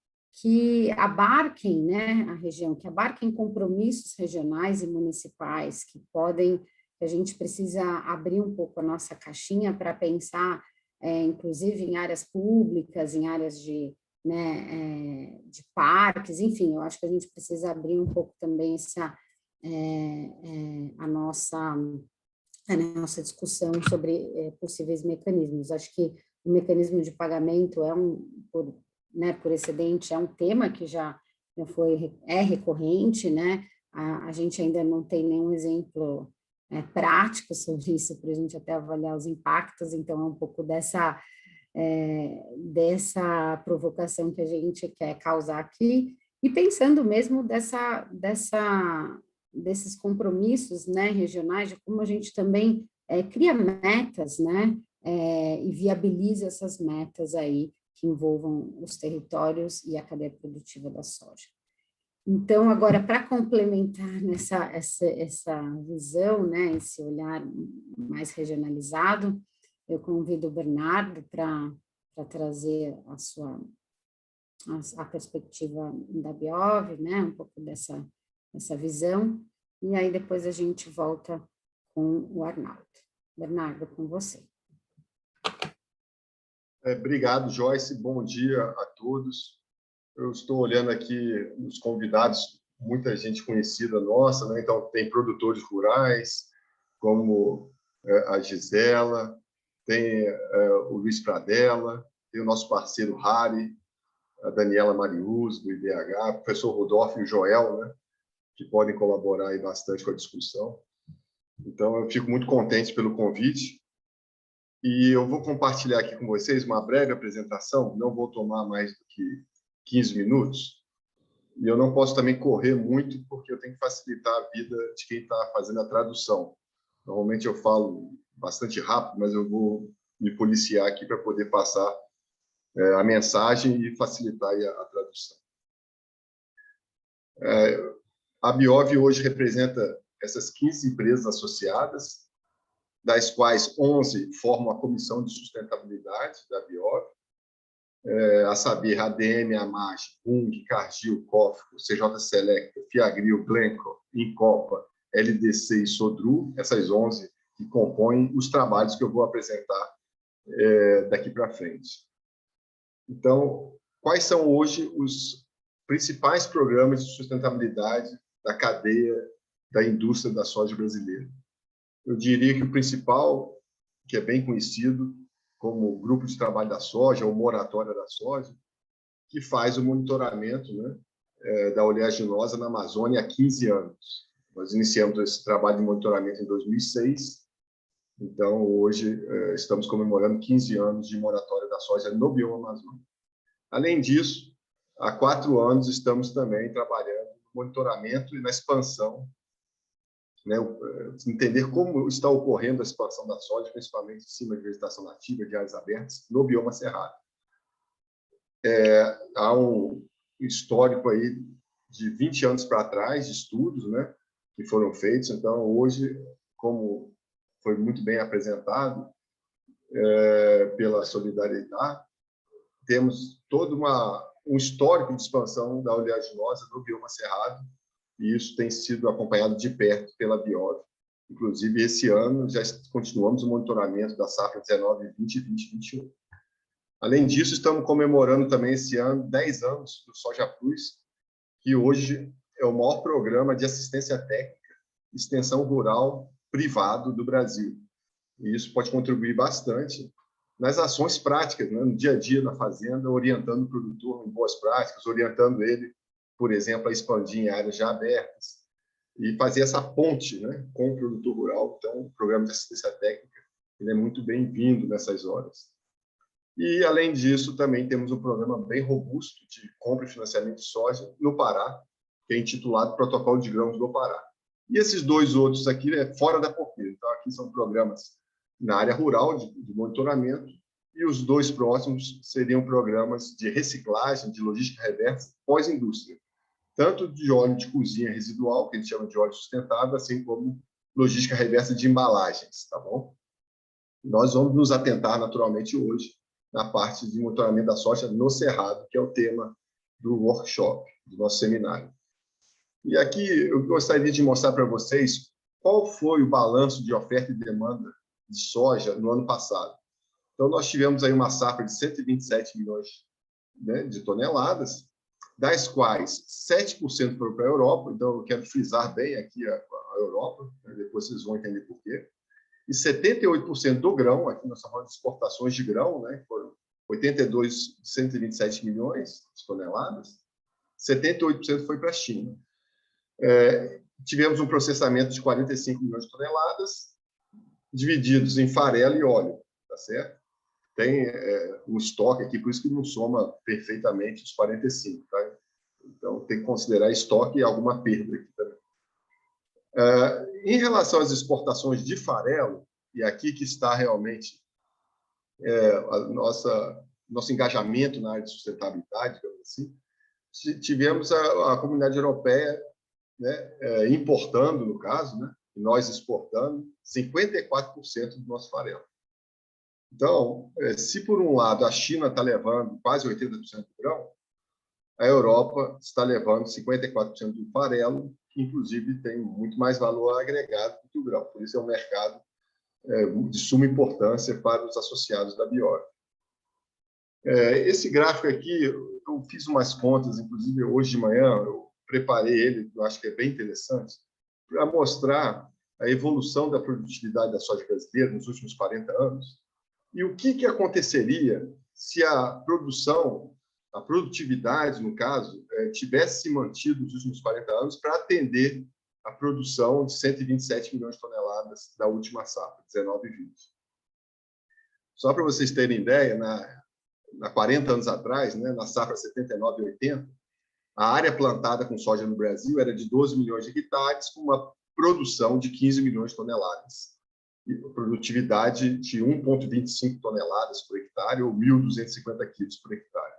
abarquem, né, a região, que abarquem compromissos regionais e municipais, que a gente precisa abrir um pouco a nossa caixinha para pensar, inclusive em áreas públicas, em áreas de parques, enfim, eu acho que a gente precisa abrir um pouco também a nossa discussão sobre possíveis mecanismos. Acho que o mecanismo de pagamento por excedente é um tema que já é recorrente, né? A gente ainda não tem nenhum exemplo práticos sobre isso, para a gente até avaliar os impactos, então é um pouco dessa provocação que a gente quer causar aqui, e pensando mesmo desses compromissos, né, regionais, de como a gente também cria metas, né, e viabiliza essas metas aí que envolvam os territórios e a cadeia produtiva da soja. Então, agora, para complementar essa visão, né, esse olhar mais regionalizado, eu convido o Bernardo para trazer a perspectiva da Biov, né, um pouco dessa visão, e aí depois a gente volta com o Arnaldo. Bernardo, com você. Obrigado, Joyce. Bom dia a todos. Eu estou olhando aqui os convidados, muita gente conhecida nossa, né? Então, tem produtores rurais, como a Gisela, tem o Luiz Pradella, tem o nosso parceiro Harry, a Daniela Marius, do IDH, o professor Rodolfo e o Joel, né? Que podem colaborar aí bastante com a discussão. Então, eu fico muito contente pelo convite. E eu vou compartilhar aqui com vocês uma breve apresentação, não vou tomar mais do que 15 minutos, e eu não posso também correr muito, porque eu tenho que facilitar a vida de quem está fazendo a tradução. Normalmente eu falo bastante rápido, mas eu vou me policiar aqui para poder passar a mensagem e facilitar a tradução. A Biov hoje representa essas 15 empresas associadas, das quais 11 formam a Comissão de Sustentabilidade da Biov, a saber, ADM, AMAG, UNG, Cargill, COFCO, CJ Selecta, Fiagril, Glencore, Incopa, LDC e Sodru, essas 11 que compõem os trabalhos que eu vou apresentar daqui para frente. Então, quais são hoje os principais programas de sustentabilidade da cadeia da indústria da soja brasileira? Eu diria que o principal, que é bem conhecido como Grupo de Trabalho da Soja, ou Moratória da Soja, que faz o monitoramento, né, da oleaginosa na Amazônia há 15 anos. Nós iniciamos esse trabalho de monitoramento em 2006, então hoje estamos comemorando 15 anos de moratória da soja no bioma amazônico. Além disso, há 4 anos estamos também trabalhando no monitoramento e na expansão, né, entender como está ocorrendo a expansão da soja, principalmente em cima de vegetação nativa, de áreas abertas, no bioma cerrado. Há um histórico aí de 20 anos para trás de estudos, né, que foram feitos. Então, hoje, como foi muito bem apresentado pela Solidariedade, temos todo um histórico de expansão da oleaginosa no bioma cerrado, e isso tem sido acompanhado de perto pela Biov. Inclusive, esse ano, já continuamos o monitoramento da safra 19, 20 e 2021. Além disso, estamos comemorando também esse ano 10 anos do Soja Plus, que hoje é o maior programa de assistência técnica e extensão rural privado do Brasil. E isso pode contribuir bastante nas ações práticas, né, no dia a dia na fazenda, orientando o produtor em boas práticas, orientando ele, por exemplo, a expandir em áreas já abertas e fazer essa ponte, né, com o produtor rural. Então, o programa de assistência técnica ele é muito bem-vindo nessas horas. E, além disso, também temos um programa bem robusto de compra e financiamento de soja no Pará, que é intitulado Protocolo de Grãos do Pará. E esses 2 outros aqui fora da porteira. Então, aqui são programas na área rural de monitoramento, e os 2 próximos seriam programas de reciclagem, de logística reversa, pós-indústria, tanto de óleo de cozinha residual, que a gente chama de óleo sustentável, assim como logística reversa de embalagens, tá bom? Nós vamos nos atentar, naturalmente, hoje, na parte de monitoramento da soja no Cerrado, que é o tema do workshop, do nosso seminário. E aqui eu gostaria de mostrar para vocês qual foi o balanço de oferta e demanda de soja no ano passado. Então, nós tivemos aí uma safra de 127 milhões, né, de toneladas, das quais 7% foram para a Europa. Então, eu quero frisar bem aqui a Europa, né, depois vocês vão entender por quê. E 78% do grão, aqui nós estamos falando de exportações de grão, né, foram 82, 127 milhões de toneladas, 78% foi para a China. tivemos um processamento de 45 milhões de toneladas, divididos em farelo e óleo, tá certo? Tem um estoque aqui, por isso que não soma perfeitamente os 45, tá? Então, tem que considerar estoque e alguma perda aqui também. Em relação às exportações de farelo, e aqui que está realmente nosso engajamento na área de sustentabilidade, digamos assim, tivemos a comunidade europeia, né, importando, no caso, né, e nós exportando 54% do nosso farelo. Então, se por um lado a China está levando quase 80% do grão, a Europa está levando 54% do farelo, que inclusive tem muito mais valor agregado do que o grão. Por isso é um mercado de suma importância para os associados da Bior. Esse gráfico aqui, eu fiz umas contas, inclusive hoje de manhã, eu preparei ele, eu acho que é bem interessante, para mostrar a evolução da produtividade da soja brasileira nos últimos 40 anos e o que aconteceria se a produtividade, no caso, tivesse se mantido nos últimos 40 anos para atender a produção de 127 milhões de toneladas da última safra, 19 e 20. Só para vocês terem ideia, há 40 anos atrás, né, na safra 79 e 80, a área plantada com soja no Brasil era de 12 milhões de hectares, com uma produção de 15 milhões de toneladas. E produtividade de 1,25 toneladas por hectare, ou 1.250 quilos por hectare.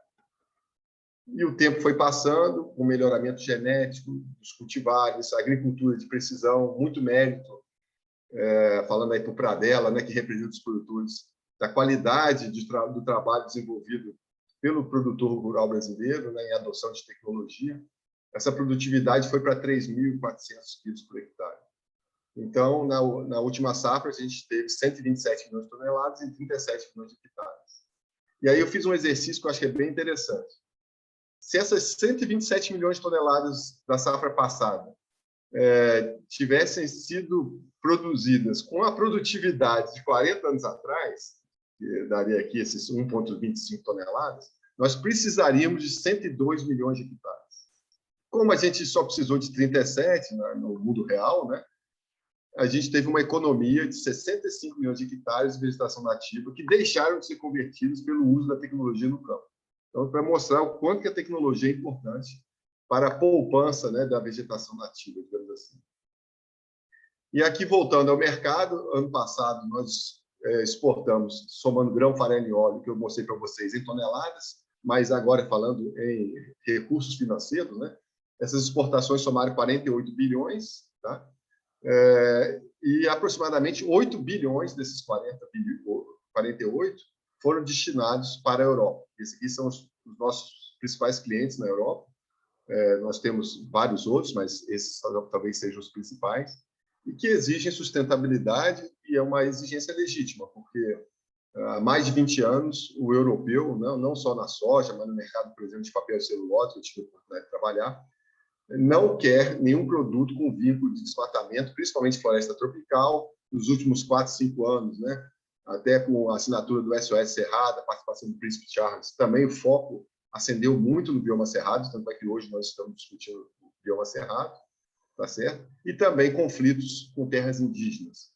E o tempo foi passando, com melhoramento genético dos cultivares, agricultura de precisão, muito mérito, falando aí para o Pradella, né, que representa os produtores, da qualidade do trabalho desenvolvido pelo produtor rural brasileiro, né, em adoção de tecnologia. Essa produtividade foi para 3.400 quilos por hectare. Então, na última safra, a gente teve 127 milhões de toneladas em 37 milhões de hectares. E aí eu fiz um exercício que eu acho que é bem interessante. Se essas 127 milhões de toneladas da safra passada tivessem sido produzidas com a produtividade de 40 anos atrás, que daria aqui esses 1,25 toneladas, nós precisaríamos de 102 milhões de hectares. Como a gente só precisou de 37 no mundo real, né, a gente teve uma economia de 65 milhões de hectares de vegetação nativa que deixaram de ser convertidos pelo uso da tecnologia no campo. Então, para mostrar o quanto que a tecnologia é importante para a poupança, né, da vegetação nativa, digamos assim. E aqui, voltando ao mercado, ano passado nós exportamos, somando grão, farelo e óleo, que eu mostrei para vocês, em toneladas, mas agora falando em recursos financeiros, né, essas exportações somaram 48 bilhões, tá? E aproximadamente 8 bilhões desses 48 foram destinados para a Europa. Esses aqui são os nossos principais clientes na Europa. Nós temos vários outros, mas esses talvez sejam os principais, e que exigem sustentabilidade, e é uma exigência legítima, porque há mais de 20 anos o europeu, não só na soja, mas no mercado, por exemplo, de papel e celulose, que eu tive a oportunidade de trabalhar, não quer nenhum produto com vínculo de desmatamento, principalmente floresta tropical, nos últimos 4, 5 anos, né? Até com a assinatura do SOS Cerrado, a participação do Príncipe Charles, também o foco ascendeu muito no bioma cerrado, tanto é que hoje nós estamos discutindo o bioma cerrado, tá certo? E também conflitos com terras indígenas.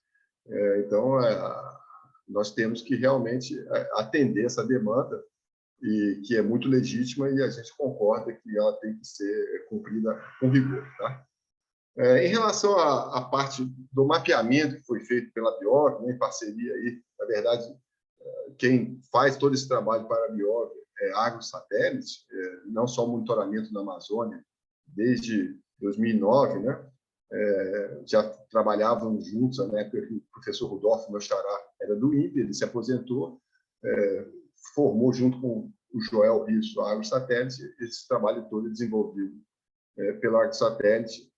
Então, nós temos que realmente atender essa demanda, e que é muito legítima, e a gente concorda que ela tem que ser cumprida com rigor. Tá? Em relação à parte do mapeamento que foi feito pela Bior, né, em parceria, aí, na verdade, quem faz todo esse trabalho para a Bior é AgroSatélite, não só o monitoramento na Amazônia, desde 2009, né? Já trabalhavam juntos, na época que o professor Rudolfo, meu xará, era do INPE, ele se aposentou, formou junto com o Joel Rios, a AgroSatélite, esse trabalho todo desenvolvido pela AgroSatélite,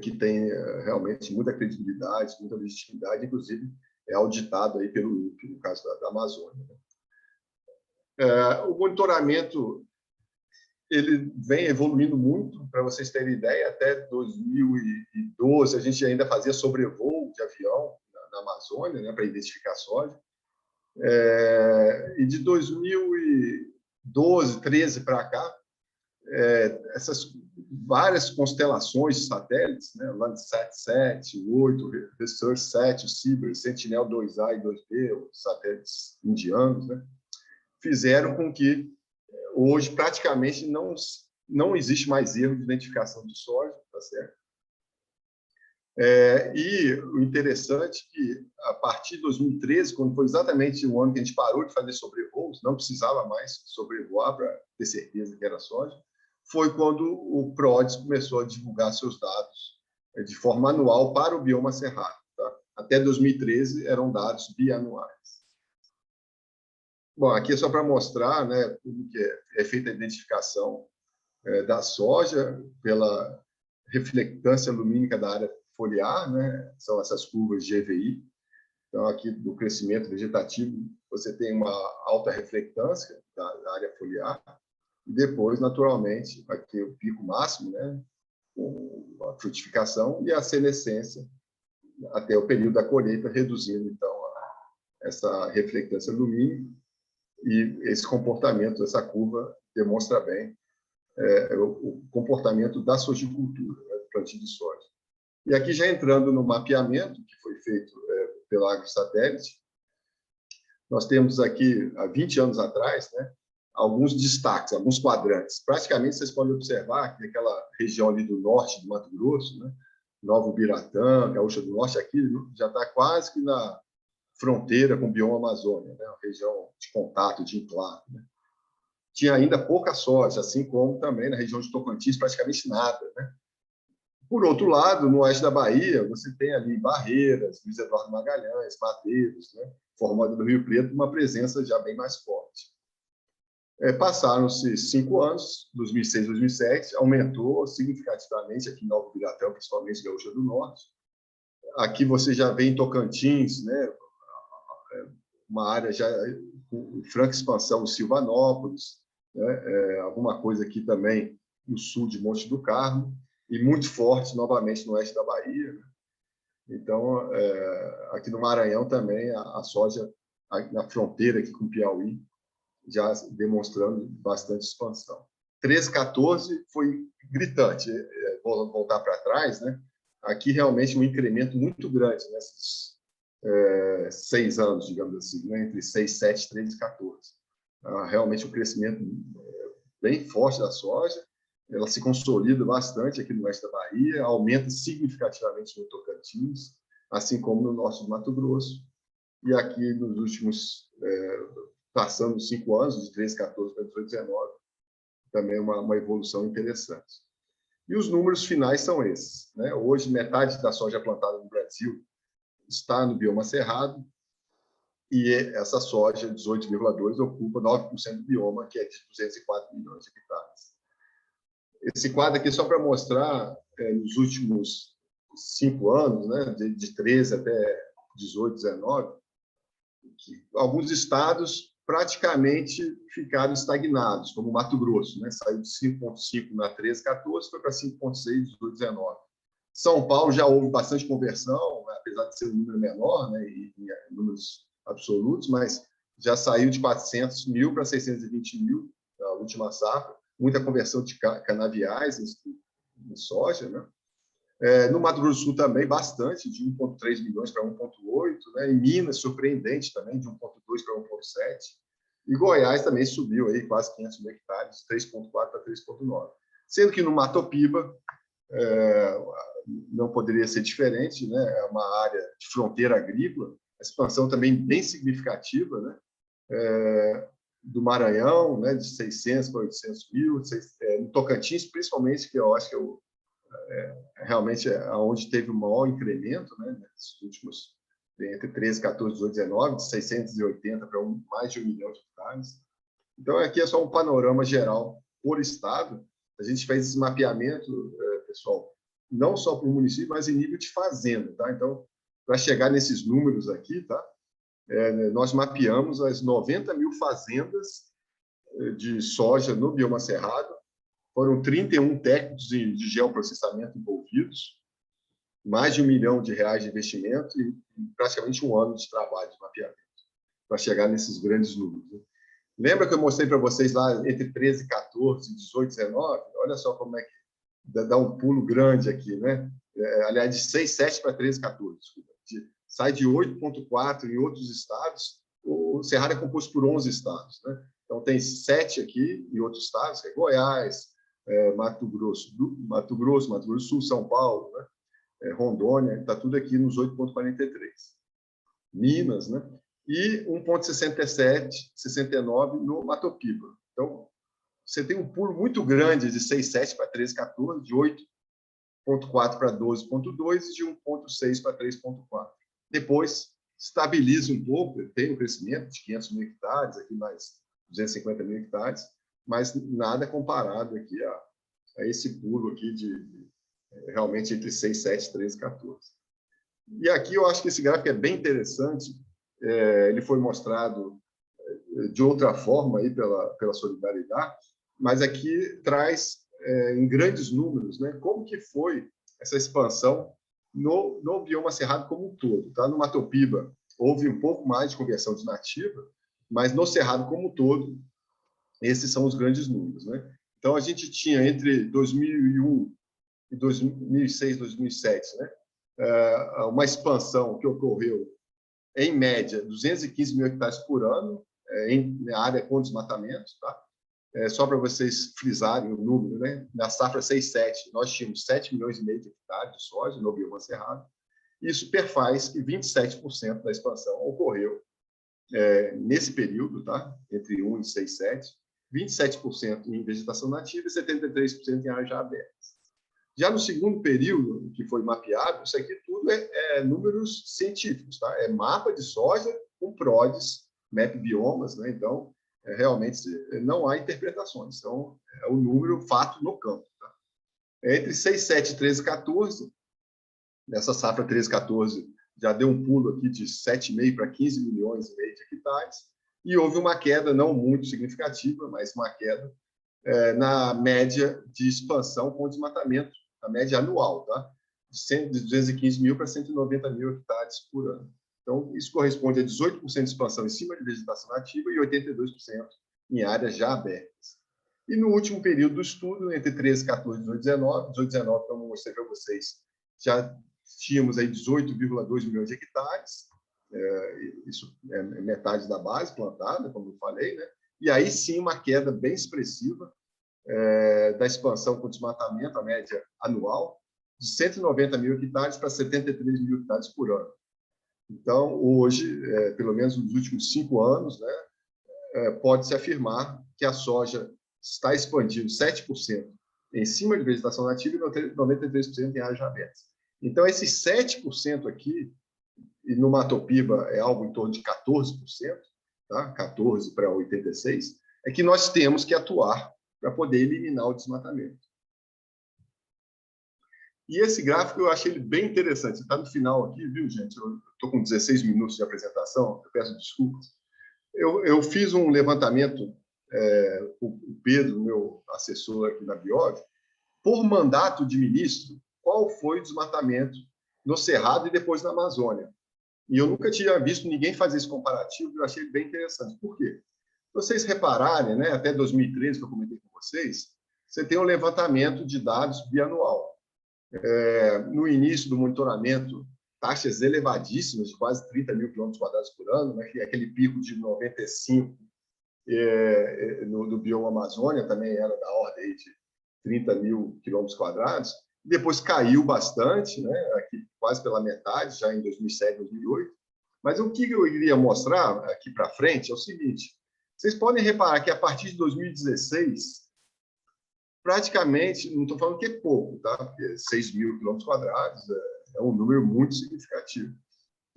que tem realmente muita credibilidade, muita legitimidade, inclusive é auditado aí pelo INPE, no caso da Amazônia. O monitoramento ele vem evoluindo muito, para vocês terem ideia, até 2012 a gente ainda fazia sobrevoo de avião na Amazônia, né, para identificar soja. E de 2012, 13 para cá, essas várias constelações de satélites, né, Landsat 7, 8, Research 7, o Ciber, Sentinel-2A e 2B, os satélites indianos, né, fizeram com que hoje praticamente não existe mais erro de identificação de soja, tá certo? E o interessante é que, a partir de 2013, quando foi exatamente o ano que a gente parou de fazer sobrevoos, não precisava mais sobrevoar para ter certeza que era soja, foi quando o PRODES começou a divulgar seus dados de forma anual para o bioma cerrado. Tá? Até 2013 eram dados bianuais. Bom, aqui é só para mostrar, né, como que é feita a identificação da soja pela reflectância lumínica da área foliar, né? São essas curvas de EVI. Então, aqui do crescimento vegetativo, você tem uma alta reflectância da área foliar, e depois, naturalmente, aqui o pico máximo, né? Com a frutificação e a senescência até o período da colheita, reduzindo, então, essa reflectância lumínica, e esse comportamento, essa curva, demonstra bem o comportamento da sojicultura, né? Do plantio de soja. E aqui, já entrando no mapeamento que foi feito pela AgroSatélite, nós temos aqui, há 20 anos atrás, né, alguns destaques, alguns quadrantes. Praticamente, vocês podem observar que aquela região ali do norte do Mato Grosso, né, Novo Biratã, Gaúcha do Norte, aqui já está quase que na fronteira com o bioma Amazônia, né, uma região de contato, de enclave. Né. Tinha ainda pouca soja, assim como também na região de Tocantins, praticamente nada, né. Por outro lado, no oeste da Bahia, você tem ali Barreiras, Luiz Eduardo Magalhães, Madeiros, né? Formosa do Rio Preto, uma presença já bem mais forte. Passaram-se 5 anos, 2006, 2007, aumentou significativamente aqui em Novo Biratã, principalmente Gaúcha do Norte. Aqui você já vê em Tocantins, né? Uma área já com franca expansão, Silvanópolis, né? Alguma coisa aqui também no sul de Monte do Carmo, e muito forte novamente no oeste da Bahia. Né? Então, aqui no Maranhão também, a soja na fronteira aqui com o Piauí, já demonstrando bastante expansão. 13-14 foi gritante. Vou voltar para trás, né? Aqui realmente um incremento muito grande nesses 6 anos, digamos assim, né? Entre 6, 7, 13 e 14. Realmente um crescimento bem forte da soja. Ela se consolida bastante aqui no oeste da Bahia, aumenta significativamente no Tocantins, assim como no norte do Mato Grosso. E aqui, nos últimos, passando 5 anos, de 13, 14 para 18, 19, também uma evolução interessante. E os números finais são esses. Né? Hoje, metade da soja plantada no Brasil está no bioma cerrado, e essa soja, 18,2, ocupa 9% do bioma, que é de 204 milhões de hectares. Esse quadro aqui, só para mostrar, nos últimos 5 anos, né, de 13 até 18, 19, que alguns estados praticamente ficaram estagnados, como o Mato Grosso, né, saiu de 5,5 na 13, 14, foi para 5,6, 18, 19. São Paulo já houve bastante conversão, apesar de ser um número menor, né, em números absolutos, mas já saiu de 400 mil para 620 mil na última safra. Muita conversão de canaviais em soja, né? No Mato Grosso do Sul também, bastante, de 1,3 milhões para 1,8, né? Em Minas, surpreendente também, de 1,2 para 1,7. E Goiás também subiu aí quase 500 mil hectares, de 3,4 para 3,9. Sendo que no Mato Piba não poderia ser diferente, né? É uma área de fronteira agrícola, a expansão também bem significativa, né? Do Maranhão, né, de 600 para 800 mil, no Tocantins, principalmente, que eu acho que realmente é onde teve o maior incremento, né, nesses últimos, entre 13, 14, 18, 19, de 680 para mais de 1 milhão de hectares. Então, aqui é só um panorama geral por estado. A gente fez esse mapeamento, pessoal, não só para o município, mas em nível de fazenda. Tá? Então, para chegar nesses números aqui, tá? Nós mapeamos as 90 mil fazendas de soja no bioma cerrado, foram 31 técnicos de geoprocessamento envolvidos, mais de R$1 milhão de investimento e praticamente 1 ano de trabalho de mapeamento para chegar nesses grandes números. Lembra que eu mostrei para vocês lá entre 13, 14, 18, 19? Olha só como é que dá um pulo grande aqui, né? Aliás, de 6,7 para 13, 14. Desculpa. Sai de 8,4 em outros estados. O Cerrado é composto por 11 estados, né? Então, tem 7 aqui em outros estados, que é Goiás, Mato Grosso do Sul, São Paulo, né? Rondônia, está tudo aqui nos 8,43. Minas, né? E 1,67, 69 no Mato Piba. Então, você tem um pulo muito grande de 6,7 para 13,14, de 8,4 para 12,2 e de 1,6 para 3,4. Depois, estabiliza um pouco, tem um crescimento de 500 mil hectares, aqui mais 250 mil hectares, mas nada comparado aqui a esse pulo aqui realmente entre 6,7, 13, 14. E aqui eu acho que esse gráfico é bem interessante. Ele foi mostrado de outra forma aí pela Solidariedade, mas aqui traz em grandes números, né, como que foi essa expansão no bioma cerrado como um todo. Tá? No Mato Piba houve um pouco mais de conversão de nativa, mas no cerrado como um todo, esses são os grandes números. Né? Então, a gente tinha entre 2001 e 2006, 2007, né, uma expansão que ocorreu, em média, 215 mil hectares por ano, em área com desmatamento. Tá? Só para vocês frisarem o número, né? Na safra 6,7, nós tínhamos 7 milhões e meio de hectares de soja no bioma cerrado. Isso perfaz que 27% da expansão ocorreu nesse período, tá? Entre 1 e 6,7, 27% em vegetação nativa e 73% em áreas já abertas. Já no segundo período, que foi mapeado, isso aqui tudo é números científicos, tá? É mapa de soja com PRODES, map biomas, né? Então, realmente não há interpretações. Então, é o número, fato no campo. Tá? Entre 6,7 e 13,14, nessa safra 13,14, já deu um pulo aqui de 7,5 para 15 milhões e meio de hectares, e houve uma queda não muito significativa, mas uma queda na média de expansão com desmatamento, a média anual, tá? De 215 mil para 190 mil hectares por ano. Então, isso corresponde a 18% de expansão em cima de vegetação nativa e 82% em áreas já abertas. E no último período do estudo, entre 13, 14 e 18, 19, como eu mostrei para vocês, já tínhamos aí 18,2 milhões de hectares, isso é metade da base plantada, como eu falei, né? E aí sim uma queda bem expressiva da expansão com desmatamento, a média anual, de 190 mil hectares para 73 mil hectares por ano. Então, hoje, pelo menos nos últimos 5 anos, né, pode-se afirmar que a soja está expandindo 7% em cima de vegetação nativa e 93% em áreas abertas. Então, esses 7% aqui, e no Mato Piba é algo em torno de 14%, tá? 14% para 86%, é que nós temos que atuar para poder eliminar o desmatamento. E esse gráfico eu achei ele bem interessante. Está no final aqui, viu, gente? Eu estou com 16 minutos de apresentação, eu peço desculpas. Eu fiz um levantamento, o Pedro, meu assessor aqui na Biov, por mandato de ministro, qual foi o desmatamento no Cerrado e depois na Amazônia. E eu nunca tinha visto ninguém fazer esse comparativo, eu achei bem interessante. Por quê? Se vocês repararem, né, até 2013, que eu comentei com vocês, você tem um levantamento de dados bianual. No início do monitoramento, taxas elevadíssimas, de quase 30 mil quilômetros quadrados por ano, né, que é aquele pico de 95 no bioma Amazônia, também era da ordem de 30 mil quilômetros quadrados. Depois caiu bastante, né, aqui quase pela metade, já em 2007, 2008. Mas o que eu iria mostrar aqui para frente é o seguinte: vocês podem reparar que a partir de 2016, praticamente, não estou falando que é pouco, tá? Porque 6 mil quilômetros quadrados é um número muito significativo,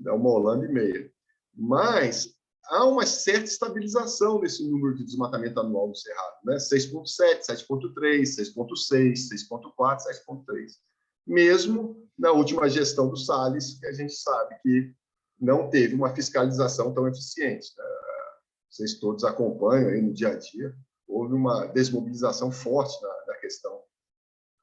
é uma Holanda e meia. Mas há uma certa estabilização desse número de desmatamento anual no Cerrado, né? 6,7, 7,3, 6,6, 6,4, 7,3. Mesmo na última gestão do Salles, que a gente sabe que não teve uma fiscalização tão eficiente. Vocês todos acompanham aí no dia a dia, houve uma desmobilização forte na questão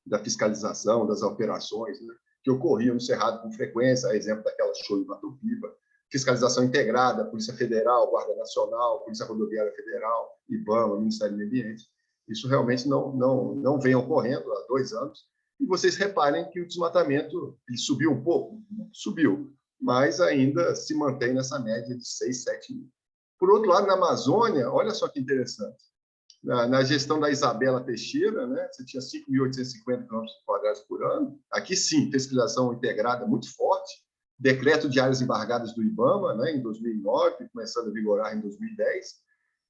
da fiscalização, das operações, né, que ocorriam no Cerrado com frequência, a exemplo daquela show em Mato Piba, fiscalização integrada, Polícia Federal, Guarda Nacional, Polícia Rodoviária Federal, IBAMA, Ministério do Meio Ambiente. Isso realmente não vem ocorrendo há 2 anos. E vocês reparem que o desmatamento ele subiu um pouco, subiu, mas ainda se mantém nessa média de 6, 7 mil. Por outro lado, na Amazônia, olha só que interessante, na gestão da Isabela Teixeira, né, você tinha 5.850 km² por ano. Aqui, sim, fiscalização integrada muito forte, decreto de áreas embargadas do IBAMA, né, em 2009, começando a vigorar em 2010,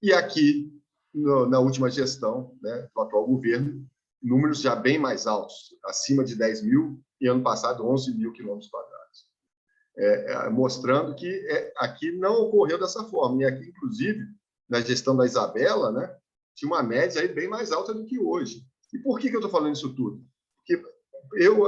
e aqui, na última gestão, né, do atual governo, números já bem mais altos, acima de 10 mil, e ano passado 11 mil km². Mostrando que aqui não ocorreu dessa forma. E aqui, inclusive, na gestão da Isabela, né, tinha uma média aí bem mais alta do que hoje. E por que eu estou falando isso tudo? Porque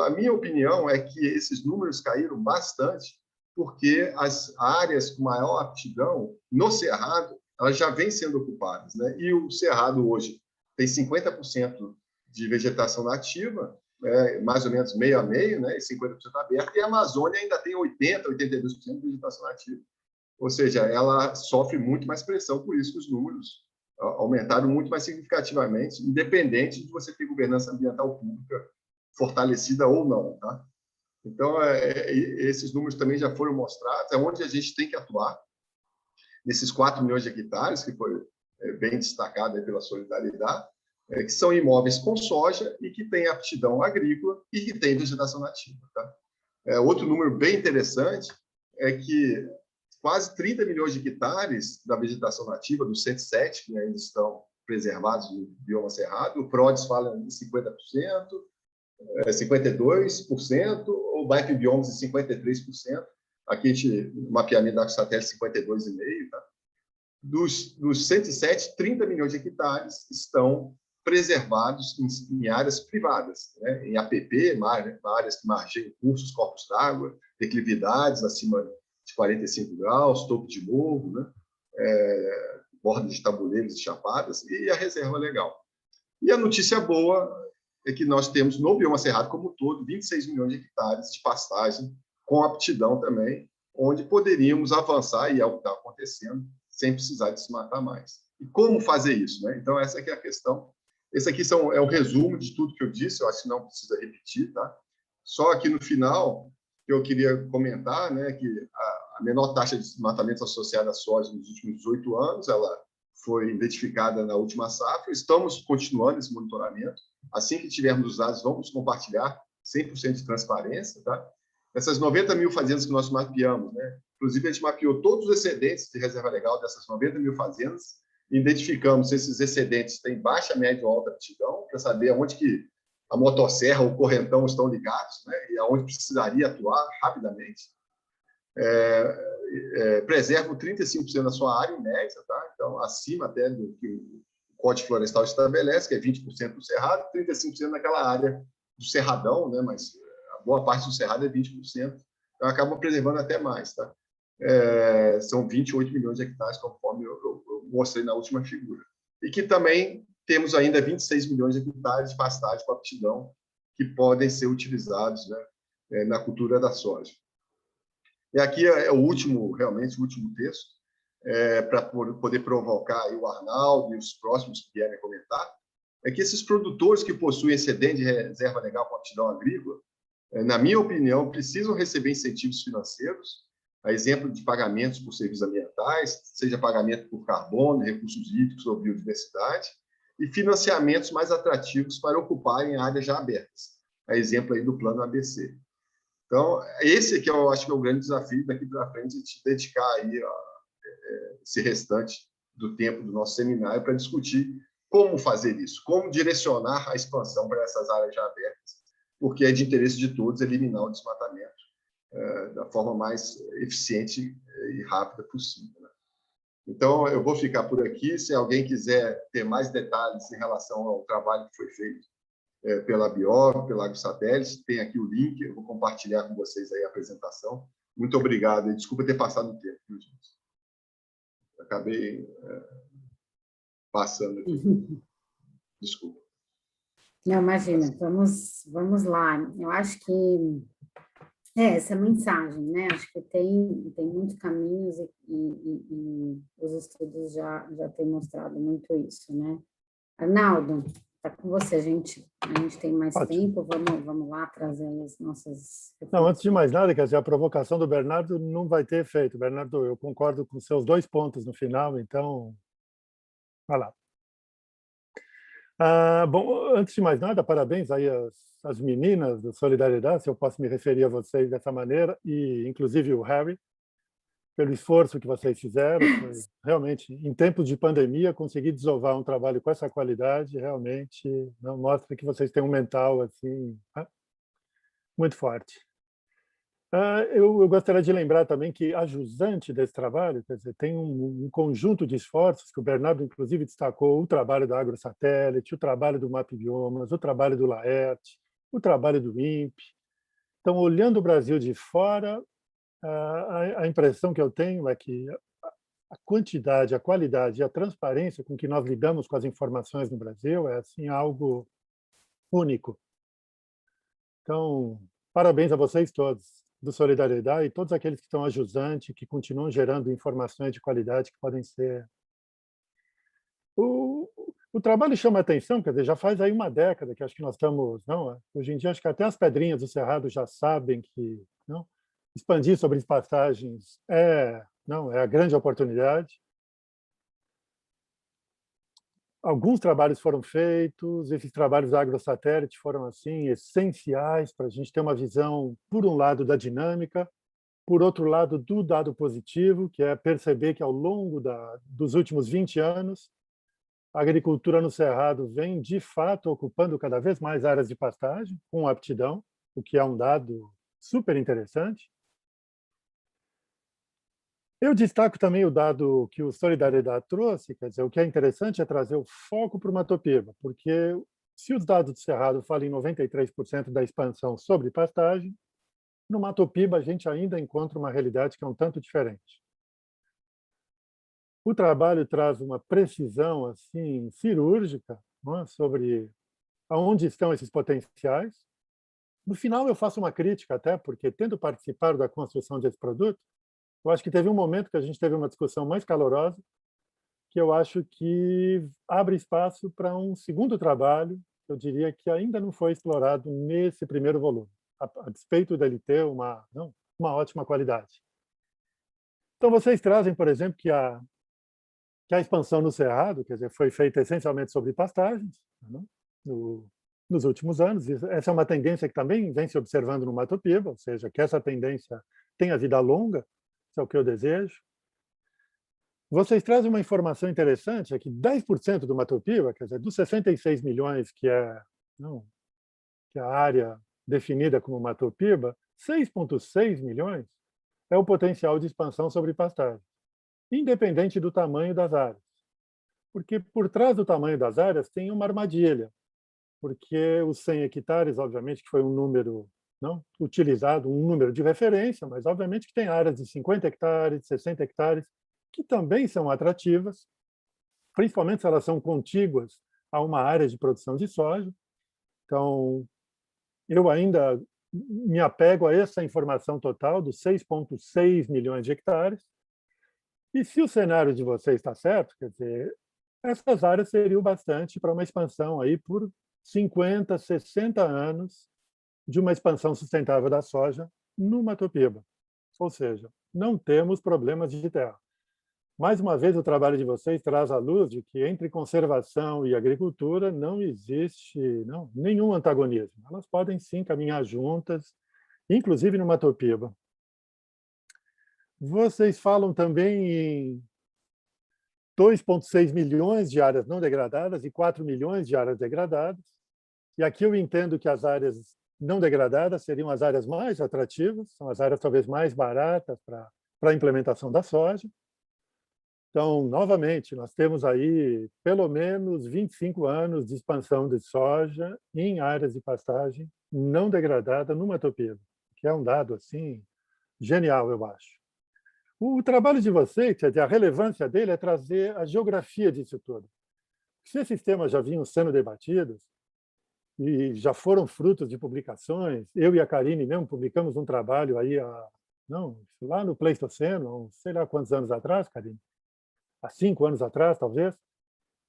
a minha opinião é que esses números caíram bastante porque as áreas com maior aptidão no Cerrado elas já vêm sendo ocupadas, né? E o Cerrado hoje tem 50% de vegetação nativa, mais ou menos meio a meio, né? E 50% aberto, e a Amazônia ainda tem 80%, 82% de vegetação nativa. Ou seja, ela sofre muito mais pressão, por isso que os números aumentaram muito mais significativamente, independente de você ter governança ambiental pública fortalecida ou não, tá? Então, esses números também já foram mostrados, é onde a gente tem que atuar, nesses 4 milhões de hectares, que foi bem destacado aí pela Solidariedade, que são imóveis com soja e que têm aptidão agrícola e que têm vegetação nativa. Tá? Outro número bem interessante é que quase 30 milhões de hectares da vegetação nativa, dos 107 que ainda estão preservados no bioma cerrado, o PRODES fala em 50%, 52%, o Biobiomas em 53%, aqui a gente, mapeamento da satélite 52,5%, tá? Dos 107, 30 milhões de hectares estão preservados em áreas privadas, né? Em APP, áreas que margeiam cursos, corpos d'água, declividades acima de 45 graus, topo de morro, né? Bordas de tabuleiros e chapadas, e a reserva legal. E a notícia boa é que nós temos no bioma cerrado como um todo 26 milhões de hectares de pastagem com aptidão também, onde poderíamos avançar, e é o que está acontecendo, sem precisar desmatar mais. E como fazer isso? Né? Então, essa aqui é a questão. Esse aqui é o resumo de tudo que eu disse, eu acho que não precisa repetir. Tá? Só aqui no final, eu queria comentar, né, que a menor taxa de desmatamento associada à soja nos últimos 18 anos, ela foi identificada na última safra. Estamos continuando esse monitoramento. Assim que tivermos os dados, vamos compartilhar 100% de transparência. Tá? Essas 90 mil fazendas que nós mapeamos, né? Inclusive, a gente mapeou todos os excedentes de reserva legal dessas 90 mil fazendas, identificamos se esses excedentes têm baixa, média ou alta aptidão, para saber aonde que a motosserra ou o correntão estão ligados, né? E aonde precisaria atuar rapidamente. Preservam 35% da sua área em média, tá? Então, acima até do que o Código Florestal estabelece, que é 20% do cerrado, 35% naquela área do cerradão, né? Mas a boa parte do cerrado é 20%, então acabam preservando até mais, tá? São 28 milhões de hectares, conforme eu mostrei na última figura. E que também temos ainda 26 milhões de hectares de pastagem com aptidão que podem ser utilizados, né, na cultura da soja. E aqui é realmente o último texto, para poder provocar aí o Arnaldo e os próximos que vierem comentar, é que esses produtores que possuem excedente de reserva legal com aptidão agrícola, na minha opinião, precisam receber incentivos financeiros, a exemplo de pagamentos por serviços ambientais, seja pagamento por carbono, recursos hídricos ou biodiversidade, e financiamentos mais atrativos para ocuparem áreas já abertas, a exemplo aí do Plano ABC. Então, esse aqui eu acho que é o grande desafio daqui para frente, de dedicar aí esse restante do tempo do nosso seminário para discutir como fazer isso, como direcionar a expansão para essas áreas já abertas, porque é de interesse de todos eliminar o desmatamento da forma mais eficiente e rápida possível. Né? Então, eu vou ficar por aqui. Se alguém quiser ter mais detalhes em relação ao trabalho que foi feito pela Biov, pela AgroSatélite, tem aqui o link, eu vou compartilhar com vocês aí a apresentação. Muito obrigado. E desculpa ter passado o tempo, viu, gente? Acabei passando aqui. Desculpa. Não, imagina, vamos lá. Eu acho que essa mensagem, né? Acho que tem muitos caminhos e os estudos já têm mostrado muito isso, né? Arnaldo, está com você, a gente tem mais Ótimo. tempo, vamos lá trazer as nossas... Não, antes de mais nada, quer dizer, a provocação do Bernardo não vai ter efeito. Bernardo, eu concordo com seus 2 pontos no final, então, vai lá. Bom, antes de mais nada, parabéns aí às meninas do Solidariedade, se eu posso me referir a vocês dessa maneira, e inclusive o Harry, pelo esforço que vocês fizeram. Foi, realmente, em tempos de pandemia, conseguir desovar um trabalho com essa qualidade realmente não mostra que vocês têm um mental assim muito forte. Eu gostaria de lembrar também que a jusante desse trabalho, quer dizer, tem um conjunto de esforços que o Bernardo, inclusive, destacou: o trabalho da AgroSatélite, o trabalho do MapBiomas, o trabalho do Laerte, o trabalho do INPE. Então, olhando o Brasil de fora, a impressão que eu tenho é que a quantidade, a qualidade e a transparência com que nós lidamos com as informações no Brasil é assim algo único. Então, parabéns a vocês todos do Solidariedade e todos aqueles que estão a jusante, que continuam gerando informações de qualidade que podem ser... O trabalho chama a atenção, quer dizer, já faz aí uma década que acho que nós estamos... Não, hoje em dia, acho que até as pedrinhas do Cerrado já sabem que não, expandir sobre as pastagens é a grande oportunidade. Alguns trabalhos foram feitos, esses trabalhos da AgroSatélite foram assim essenciais para a gente ter uma visão, por um lado, da dinâmica, por outro lado, do dado positivo, que é perceber que ao longo dos últimos 20 anos, a agricultura no Cerrado vem, de fato, ocupando cada vez mais áreas de pastagem, com aptidão, o que é um dado super interessante. Eu destaco também o dado que o Solidariedade trouxe, quer dizer, o que é interessante é trazer o foco para o Matopiba, porque se os dados do Cerrado falam em 93% da expansão sobre pastagem, no Matopiba a gente ainda encontra uma realidade que é um tanto diferente. O trabalho traz uma precisão assim cirúrgica, não é, sobre aonde estão esses potenciais. No final eu faço uma crítica até, porque tendo participado da construção desse produto, eu acho que teve um momento que a gente teve uma discussão mais calorosa, que eu acho que abre espaço para um segundo trabalho, eu diria que ainda não foi explorado nesse primeiro volume, a despeito dele ter uma ótima qualidade. Então, vocês trazem, por exemplo, que a expansão no Cerrado, quer dizer, foi feita essencialmente sobre pastagens, né, nos últimos anos. Essa é uma tendência que também vem se observando no Matopiba, ou seja, que essa tendência tenha vida longa, isso é o que eu desejo. Vocês trazem uma informação interessante, é que 10% do Matopiba, quer dizer, dos 66 milhões que é a área definida como Matopiba, 6,6 milhões é o potencial de expansão sobre pastagem, independente do tamanho das áreas. Porque por trás do tamanho das áreas tem uma armadilha, porque os 100 hectares, obviamente, que foi um número utilizado, um número de referência, mas obviamente que tem áreas de 50 hectares, 60 hectares, que também são atrativas, principalmente se elas são contíguas a uma área de produção de soja. Então, eu ainda me apego a essa informação total dos 6,6 milhões de hectares. E se o cenário de vocês está certo, quer dizer, essas áreas seriam bastante para uma expansão aí por 50, 60 anos de uma expansão sustentável da soja no Matopiba. Ou seja, não temos problemas de terra. Mais uma vez, o trabalho de vocês traz à luz de que entre conservação e agricultura não existe nenhum antagonismo. Elas podem, sim, caminhar juntas, inclusive no Matopiba. Vocês falam também em 2,6 milhões de áreas não degradadas e 4 milhões de áreas degradadas. E aqui eu entendo que as áreas não degradadas seriam as áreas mais atrativas, são as áreas talvez mais baratas para a implementação da soja. Então, novamente, nós temos aí pelo menos 25 anos de expansão de soja em áreas de pastagem não degradada no Matopiba, que é um dado assim genial, eu acho. O trabalho de vocês, a relevância dele é trazer a geografia disso tudo. Se esses temas já vinham sendo debatidos, e já foram frutos de publicações. Eu e a Karine mesmo publicamos um trabalho aí, lá no Pleistoceno, sei lá quantos anos atrás, Karine, há 5 anos atrás, talvez.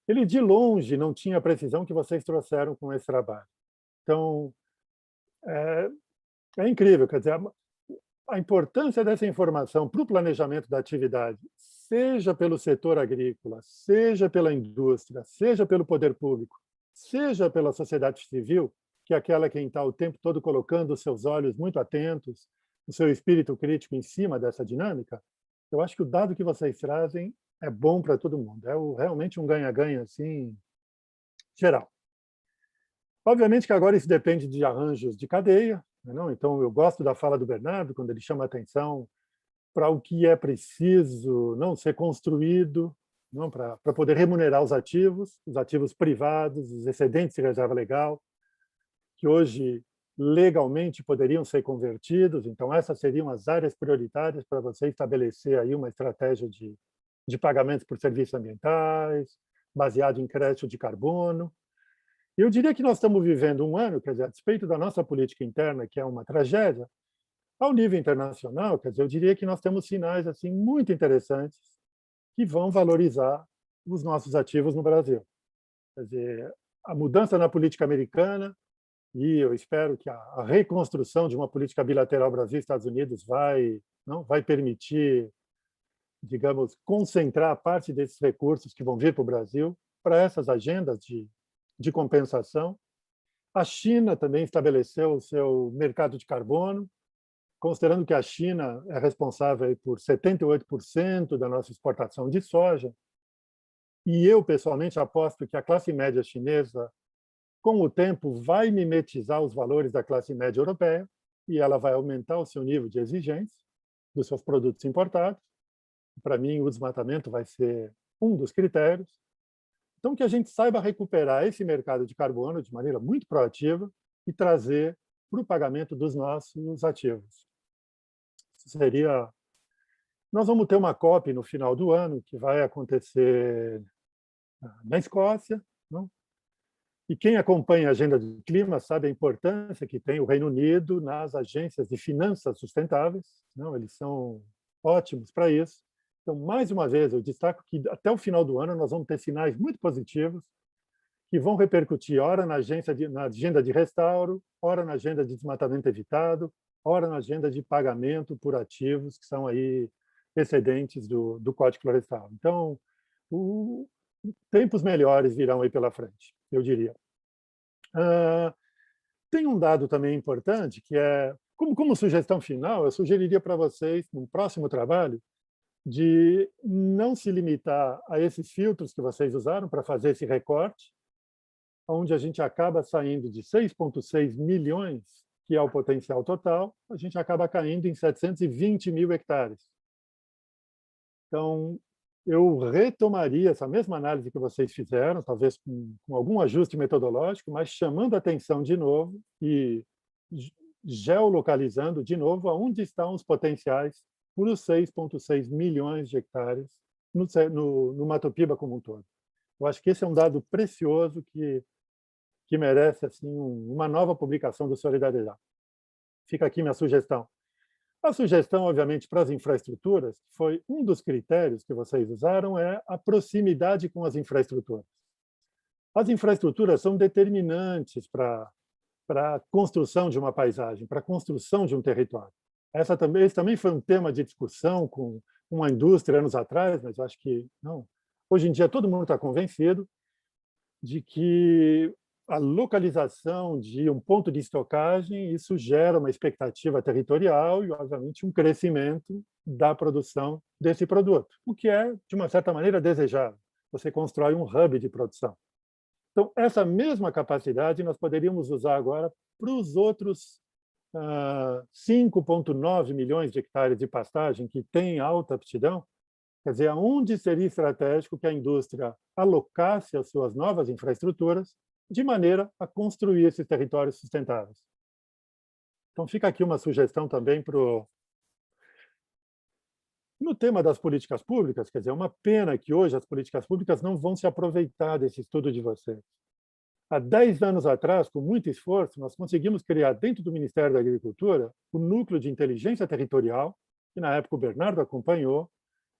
Ele, de longe, não tinha a precisão que vocês trouxeram com esse trabalho. Então, é incrível, quer dizer, a importância dessa informação para o planejamento da atividade, seja pelo setor agrícola, seja pela indústria, seja pelo poder público, seja pela sociedade civil, que é aquela quem está o tempo todo colocando os seus olhos muito atentos, o seu espírito crítico em cima dessa dinâmica, eu acho que o dado que vocês trazem é bom para todo mundo. É realmente um ganha-ganha assim, geral. Obviamente que agora isso depende de arranjos de cadeia, não? Então, eu gosto da fala do Bernardo, quando ele chama a atenção para o que é preciso não ser construído, não, para poder remunerar os ativos privados, os excedentes de reserva legal, que hoje legalmente poderiam ser convertidos. Então, essas seriam as áreas prioritárias para você estabelecer aí uma estratégia de pagamentos por serviços ambientais, baseado em crédito de carbono. E eu diria que nós estamos vivendo um ano, quer dizer, a despeito da nossa política interna, que é uma tragédia, ao nível internacional, quer dizer, eu diria que nós temos sinais assim muito interessantes que vão valorizar os nossos ativos no Brasil. Quer dizer, a mudança na política americana, e eu espero que a reconstrução de uma política bilateral Brasil-Estados Unidos vai permitir, digamos, concentrar parte desses recursos que vão vir para o Brasil para essas agendas de compensação. A China também estabeleceu o seu mercado de carbono, considerando que a China é responsável por 78% da nossa exportação de soja. E eu, pessoalmente, aposto que a classe média chinesa, com o tempo, vai mimetizar os valores da classe média europeia e ela vai aumentar o seu nível de exigência dos seus produtos importados. Para mim, o desmatamento vai ser um dos critérios. Então, que a gente saiba recuperar esse mercado de carbono de maneira muito proativa e trazer para o pagamento dos nossos ativos. Nós vamos ter uma COP no final do ano, que vai acontecer na Escócia, não? E quem acompanha a agenda do clima sabe a importância que tem o Reino Unido nas agências de finanças sustentáveis, não? Eles são ótimos para isso. Então, mais uma vez, eu destaco que até o final do ano nós vamos ter sinais muito positivos que vão repercutir, ora na agenda de restauro, ora na agenda de desmatamento evitado, ora na agenda de pagamento por ativos que são aí excedentes do Código Florestal. Então, tempos melhores virão aí pela frente, eu diria. Tem um dado também importante, que é, como sugestão final, eu sugeriria para vocês, num próximo trabalho, de não se limitar a esses filtros que vocês usaram para fazer esse recorte, onde a gente acaba saindo de 6,6 milhões, que é o potencial total, a gente acaba caindo em 720 mil hectares. Então, eu retomaria essa mesma análise que vocês fizeram, talvez com algum ajuste metodológico, mas chamando a atenção de novo e geolocalizando de novo aonde estão os potenciais por os 6,6 milhões de hectares no Mato Piba como um todo. Eu acho que esse é um dado precioso que merece assim uma nova publicação do Solidariedade. Fica aqui minha sugestão. A sugestão, obviamente, para as infraestruturas, foi um dos critérios que vocês usaram, é a proximidade com as infraestruturas. As infraestruturas são determinantes para a construção de uma paisagem, para a construção de um território. Esse também foi um tema de discussão com uma indústria anos atrás, mas acho que não. Hoje em dia todo mundo está convencido de que a localização de um ponto de estocagem, isso gera uma expectativa territorial e, obviamente, um crescimento da produção desse produto, o que é, de uma certa maneira, desejável. Você constrói um hub de produção. Então, essa mesma capacidade nós poderíamos usar agora para os outros 5,9 milhões de hectares de pastagem que têm alta aptidão. Quer dizer, aonde seria estratégico que a indústria alocasse as suas novas infraestruturas de maneira a construir esses territórios sustentáveis. Então, fica aqui uma sugestão também no tema das políticas públicas, quer dizer, é uma pena que hoje as políticas públicas não vão se aproveitar desse estudo de vocês. há 10 anos atrás, com muito esforço, nós conseguimos criar dentro do Ministério da Agricultura o núcleo de inteligência territorial, que na época o Bernardo acompanhou,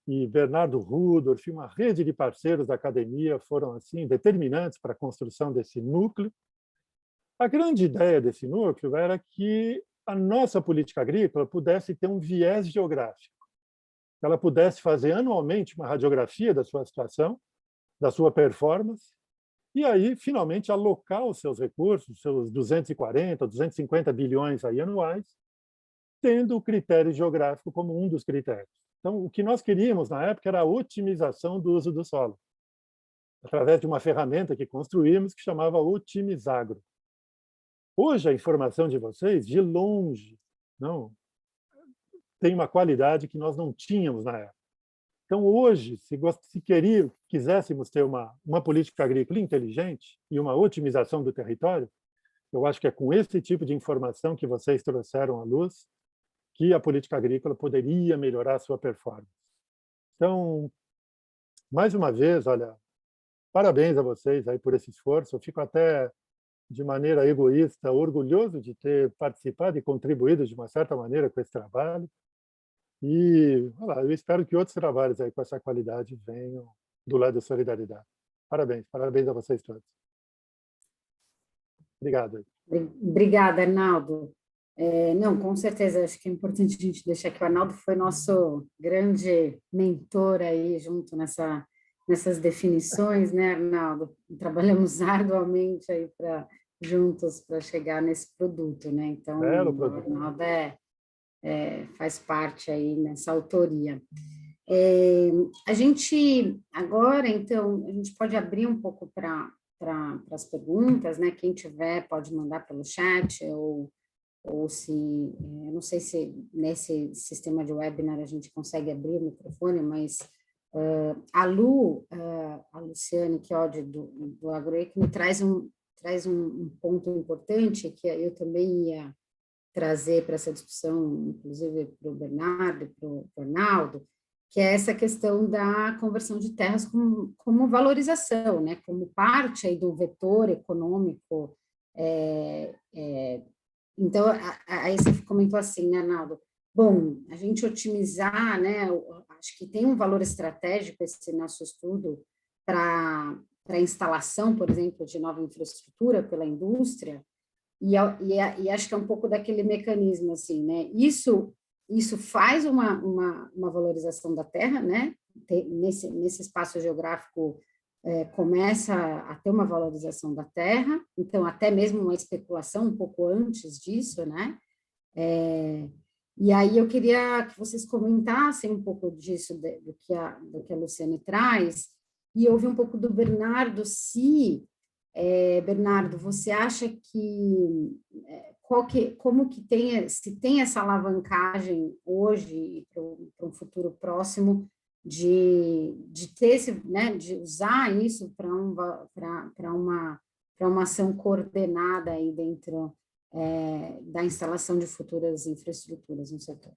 e Bernardo Rudolph, uma rede de parceiros da academia foram assim determinantes para a construção desse núcleo. A grande ideia desse núcleo era que a nossa política agrícola pudesse ter um viés geográfico, que ela pudesse fazer anualmente uma radiografia da sua situação, da sua performance, e aí, finalmente, alocar os seus recursos, seus 240, 250 bilhões aí anuais, tendo o critério geográfico como um dos critérios. Então, o que nós queríamos na época era a otimização do uso do solo, através de uma ferramenta que construímos que chamava Otimizagro. Hoje, a informação de vocês, de longe, não tem uma qualidade que nós não tínhamos na época. Então, hoje, se quiséssemos ter uma política agrícola inteligente e uma otimização do território, eu acho que é com esse tipo de informação que vocês trouxeram à luz que a política agrícola poderia melhorar a sua performance. Então, mais uma vez, olha, parabéns a vocês aí por esse esforço. Eu fico até, de maneira egoísta, orgulhoso de ter participado e contribuído de uma certa maneira com esse trabalho. E eu espero que outros trabalhos aí com essa qualidade venham do lado da solidariedade. Parabéns, parabéns a vocês todos. Obrigado. Obrigada, Arnaldo. Não, com certeza, acho que é importante a gente deixar que o Arnaldo foi nosso grande mentor aí junto nessas definições, né, Arnaldo? Trabalhamos arduamente aí juntos para chegar nesse produto, né? Então, o Arnaldo faz parte aí nessa autoria. A gente agora, então, a gente pode abrir um pouco para as perguntas, né? Quem tiver pode mandar pelo chat ou se, eu não sei se nesse sistema de webinar a gente consegue abrir o microfone, mas a Luciane Chiodi do Agroecne traz um ponto importante que eu também ia trazer para essa discussão, inclusive para o Bernardo e para o Arnaldo, que é essa questão da conversão de terras como valorização, né? Como parte aí do vetor econômico. Então, aí você comentou assim, né, Arnaldo? Bom, a gente otimizar, né? Acho que tem um valor estratégico esse nosso estudo para a instalação, por exemplo, de nova infraestrutura pela indústria, e acho que é um pouco daquele mecanismo, assim, né? Isso faz uma valorização da terra, né? Nesse espaço geográfico começa a ter uma valorização da terra, então até mesmo uma especulação um pouco antes disso, né? E aí eu queria que vocês comentassem um pouco disso, do que a Luciane traz, e ouvir um pouco do Bernardo, Bernardo, você acha que se tem essa alavancagem hoje para um futuro próximo de ter esse, né, de usar isso para uma ação coordenada aí dentro da instalação de futuras infraestruturas no setor?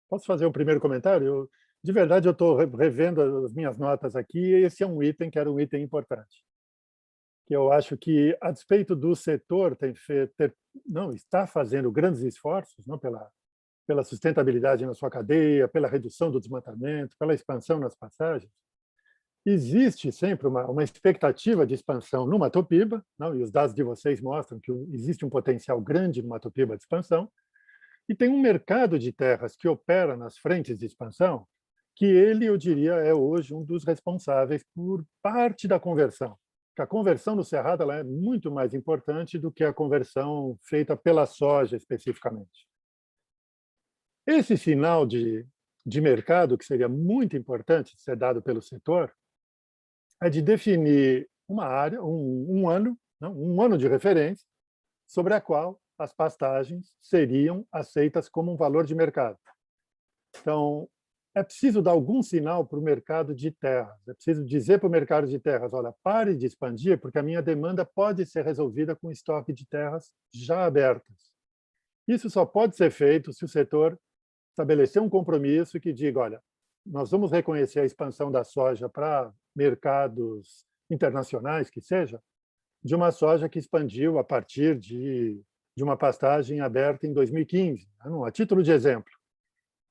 Posso fazer um primeiro comentário? De verdade, eu estou revendo as minhas notas aqui, e esse é um item que era um item importante. Que eu acho que, a despeito do setor está fazendo grandes esforços, não, pela sustentabilidade na sua cadeia, pela redução do desmatamento, pela expansão nas passagens, existe sempre uma expectativa de expansão no Mato Piba, não, e os dados de vocês mostram que existe um potencial grande no Mato Piba de expansão, e tem um mercado de terras que opera nas frentes de expansão, que eu diria, é hoje um dos responsáveis por parte da conversão. A conversão no Cerrado ela é muito mais importante do que a conversão feita pela soja, especificamente. Esse sinal de mercado, que seria muito importante ser dado pelo setor, é de definir uma área, um ano de referência, sobre a qual as pastagens seriam aceitas como um valor de mercado. Então, é preciso dar algum sinal para o mercado de terras. É preciso dizer para o mercado de terras, olha, pare de expandir, porque a minha demanda pode ser resolvida com estoque de terras já abertas. Isso só pode ser feito se o setor estabelecer um compromisso que diga, olha, nós vamos reconhecer a expansão da soja para mercados internacionais, que seja, de uma soja que expandiu a partir de uma pastagem aberta em 2015, a título de exemplo.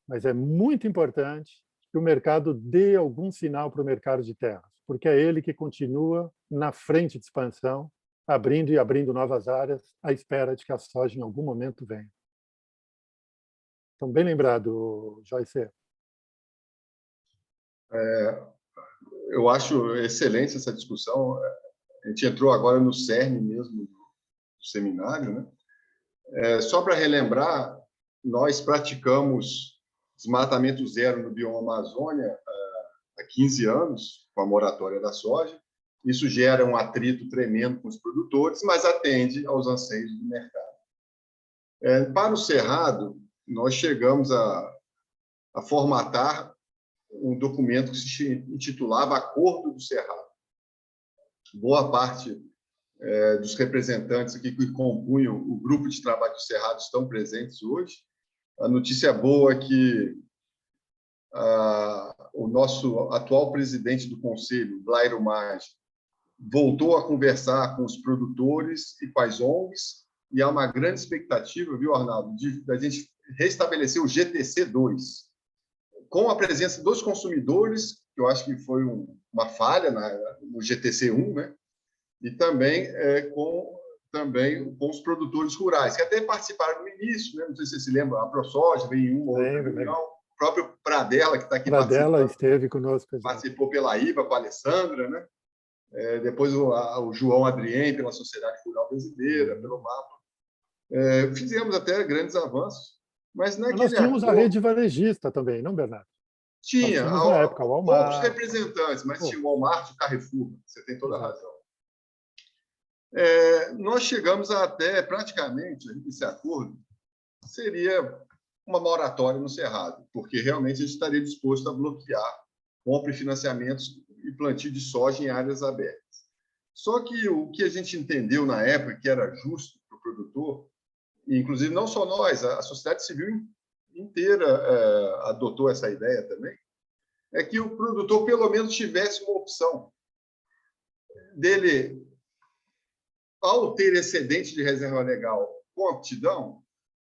Mas é muito importante que o mercado dê algum sinal para o mercado de terras, porque é ele que continua na frente de expansão, abrindo e abrindo novas áreas, à espera de que a soja em algum momento venha. Então, bem lembrado, Joyce. Eu acho excelente essa discussão. A gente entrou agora no cerne mesmo do seminário, né? Só para relembrar, nós praticamos desmatamento zero no bioma Amazônia há 15 anos, com a moratória da soja. Isso gera um atrito tremendo com os produtores, mas atende aos anseios do mercado. Para o Cerrado, nós chegamos a formatar um documento que se intitulava Acordo do Cerrado. Boa parte dos representantes aqui que compunham o grupo de trabalho do Cerrado estão presentes hoje. A notícia boa é que o nosso atual presidente do Conselho, Blairo Maggi, voltou a conversar com os produtores e com as ONGs, e há uma grande expectativa, viu, Arnaldo, da gente restabelecer o GTC2, com a presença dos consumidores, que eu acho que foi uma falha no GTC1, né? E também com os produtores rurais, que até participaram no início, né? Não sei se você se lembra, a ProSoja veio em uma ou outra reunião, o próprio Pradella, que está aqui Pradella esteve conosco. Participou pela IVA, com a Alessandra, né? Depois o João Adrien, pela Sociedade Rural Brasileira, pelo MAPA. Fizemos até grandes avanços, mas nós tínhamos a rede varejista também, não, Bernardo? Tinha, na época, o Walmart. Poucos representantes, mas tinha o Walmart e o Carrefour, você tem toda a razão. Nós chegamos até, praticamente, esse acordo seria uma moratória no Cerrado, porque realmente a gente estaria disposto a bloquear compra e financiamentos e plantio de soja em áreas abertas. Só que o que a gente entendeu na época que era justo para o produtor, e inclusive não só nós, a sociedade civil inteira adotou essa ideia também, é que o produtor pelo menos tivesse uma opção dele, ao ter excedente de reserva legal com aptidão,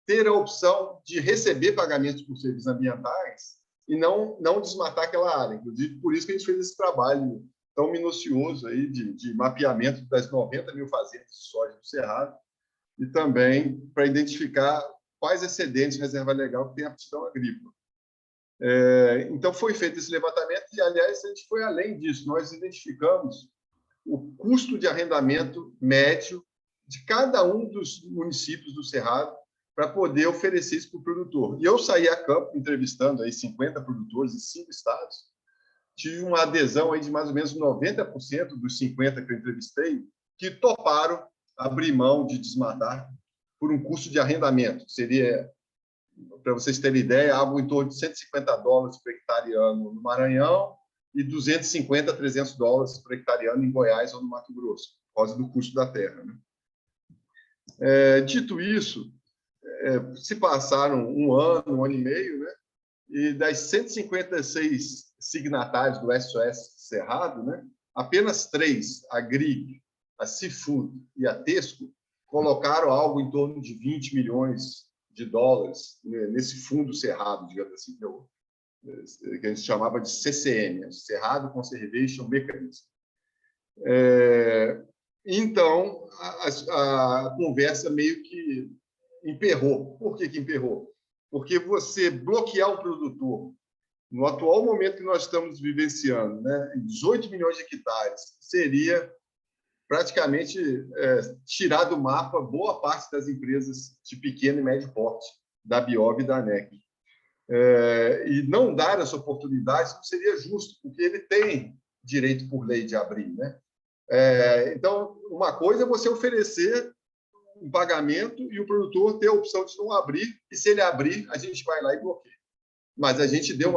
ter a opção de receber pagamentos por serviços ambientais e não desmatar aquela área. Inclusive, por isso que a gente fez esse trabalho tão minucioso aí de mapeamento das 90 mil fazendas de soja do Cerrado e também para identificar quais excedentes de reserva legal que têm aptidão agrícola. Então, foi feito esse levantamento e, aliás, a gente foi além disso. Nós identificamos o custo de arrendamento médio de cada um dos municípios do Cerrado para poder oferecer isso para o produtor. E eu saí a campo entrevistando aí 50 produtores em 5 estados. Tive uma adesão aí de mais ou menos 90% dos 50 que eu entrevistei que toparam abrir mão de desmatar por um custo de arrendamento. Seria, para vocês terem ideia, algo em torno de $150 por hectare ano no Maranhão e $250 a $300 por hectare ano em Goiás ou no Mato Grosso, por causa do custo da terra, né? Dito isso, se passaram um ano e meio, né? E das 156 signatários do SOS Cerrado, né? Apenas 3, a GRIG, a Seafood e a Tesco, colocaram algo em torno de $20 milhões nesse fundo cerrado, digamos assim, que a gente chamava de CCM, Cerrado Conservation Mechanism. Então, a conversa meio que emperrou. Por que emperrou? Porque você bloquear o produtor, no atual momento que nós estamos vivenciando, né, em 18 milhões de hectares, seria praticamente tirar do mapa boa parte das empresas de pequeno e médio porte, da Biov e da ANEC. E não dar essa oportunidade não seria justo, porque ele tem direito por lei de abrir, né? Então, uma coisa é você oferecer um pagamento e o produtor ter a opção de não abrir, e se ele abrir, a gente vai lá e bloqueia. Mas a gente deu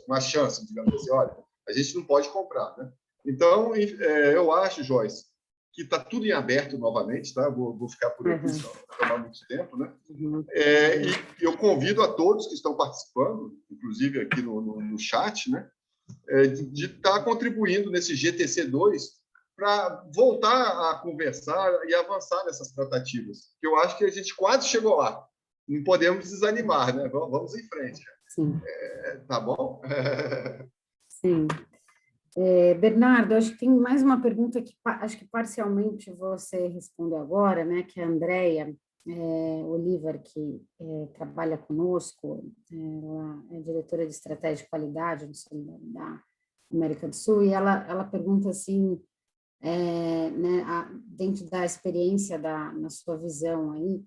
uma chance, digamos assim, olha, a gente não pode comprar, né? Então, eu acho, Joyce, que está tudo em aberto novamente, tá? Vou ficar por aqui, só para tomar muito tempo, né? E eu convido a todos que estão participando, inclusive aqui no chat, né? De estar contribuindo nesse GTC2 para voltar a conversar e avançar nessas tratativas, que eu acho que a gente quase chegou lá. Não podemos desanimar, né? Vamos em frente. Sim. Tá bom? Sim. Bernardo, acho que tem mais uma pergunta que acho que parcialmente você respondeu agora, né? Que a Andrea Oliver, que trabalha conosco, ela é diretora de estratégia de qualidade no Solidário da América do Sul, e ela pergunta assim, né, dentro da experiência na sua visão aí,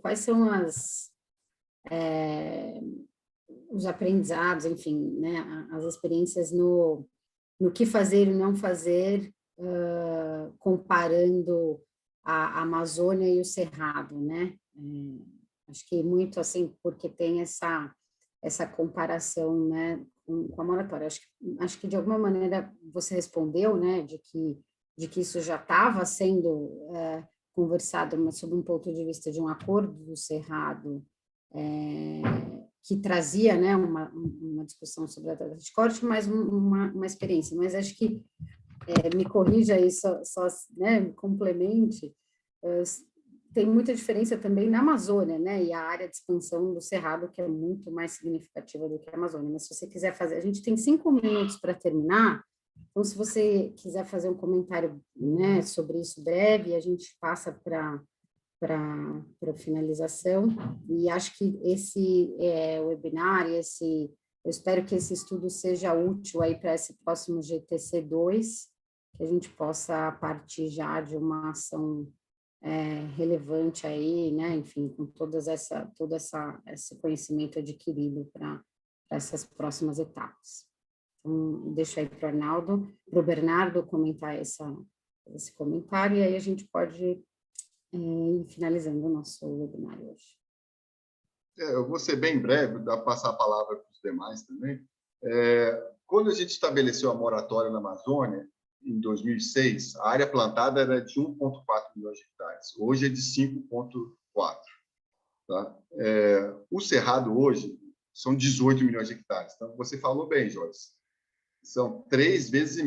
quais são os aprendizados, enfim, né, as experiências no que fazer e não fazer, comparando a Amazônia e o Cerrado, né? Acho que muito assim, porque tem essa comparação, né, com a moratória. Acho que de alguma maneira você respondeu, né, de que isso já estava sendo conversado, mas sob um ponto de vista de um acordo do Cerrado, que trazia, né, uma discussão sobre a data de corte, mas uma experiência. Mas acho que, me corrija aí, só né, me complemente, tem muita diferença também na Amazônia, né, e a área de expansão do Cerrado, que é muito mais significativa do que a Amazônia. Mas se você quiser fazer, a gente tem 5 minutos para terminar, então se você quiser fazer um comentário, né, sobre isso breve, a gente passa para a finalização, e acho que esse webinar, eu espero que esse estudo seja útil aí para esse próximo GTC2, que a gente possa partir já de uma ação relevante aí, né, enfim, com todo esse conhecimento adquirido para essas próximas etapas. Então, deixo aí para o Bernardo comentar esse comentário, e aí a gente pode finalizando o nosso webinar hoje. Eu vou ser bem breve, dá para passar a palavra para os demais também. Quando a gente estabeleceu a moratória na Amazônia, em 2006, a área plantada era de 1,4 milhões de hectares. Hoje é de 5,4. Tá? O Cerrado hoje são 18 milhões de hectares. Então, você falou bem, Joyce. São 3,5 vezes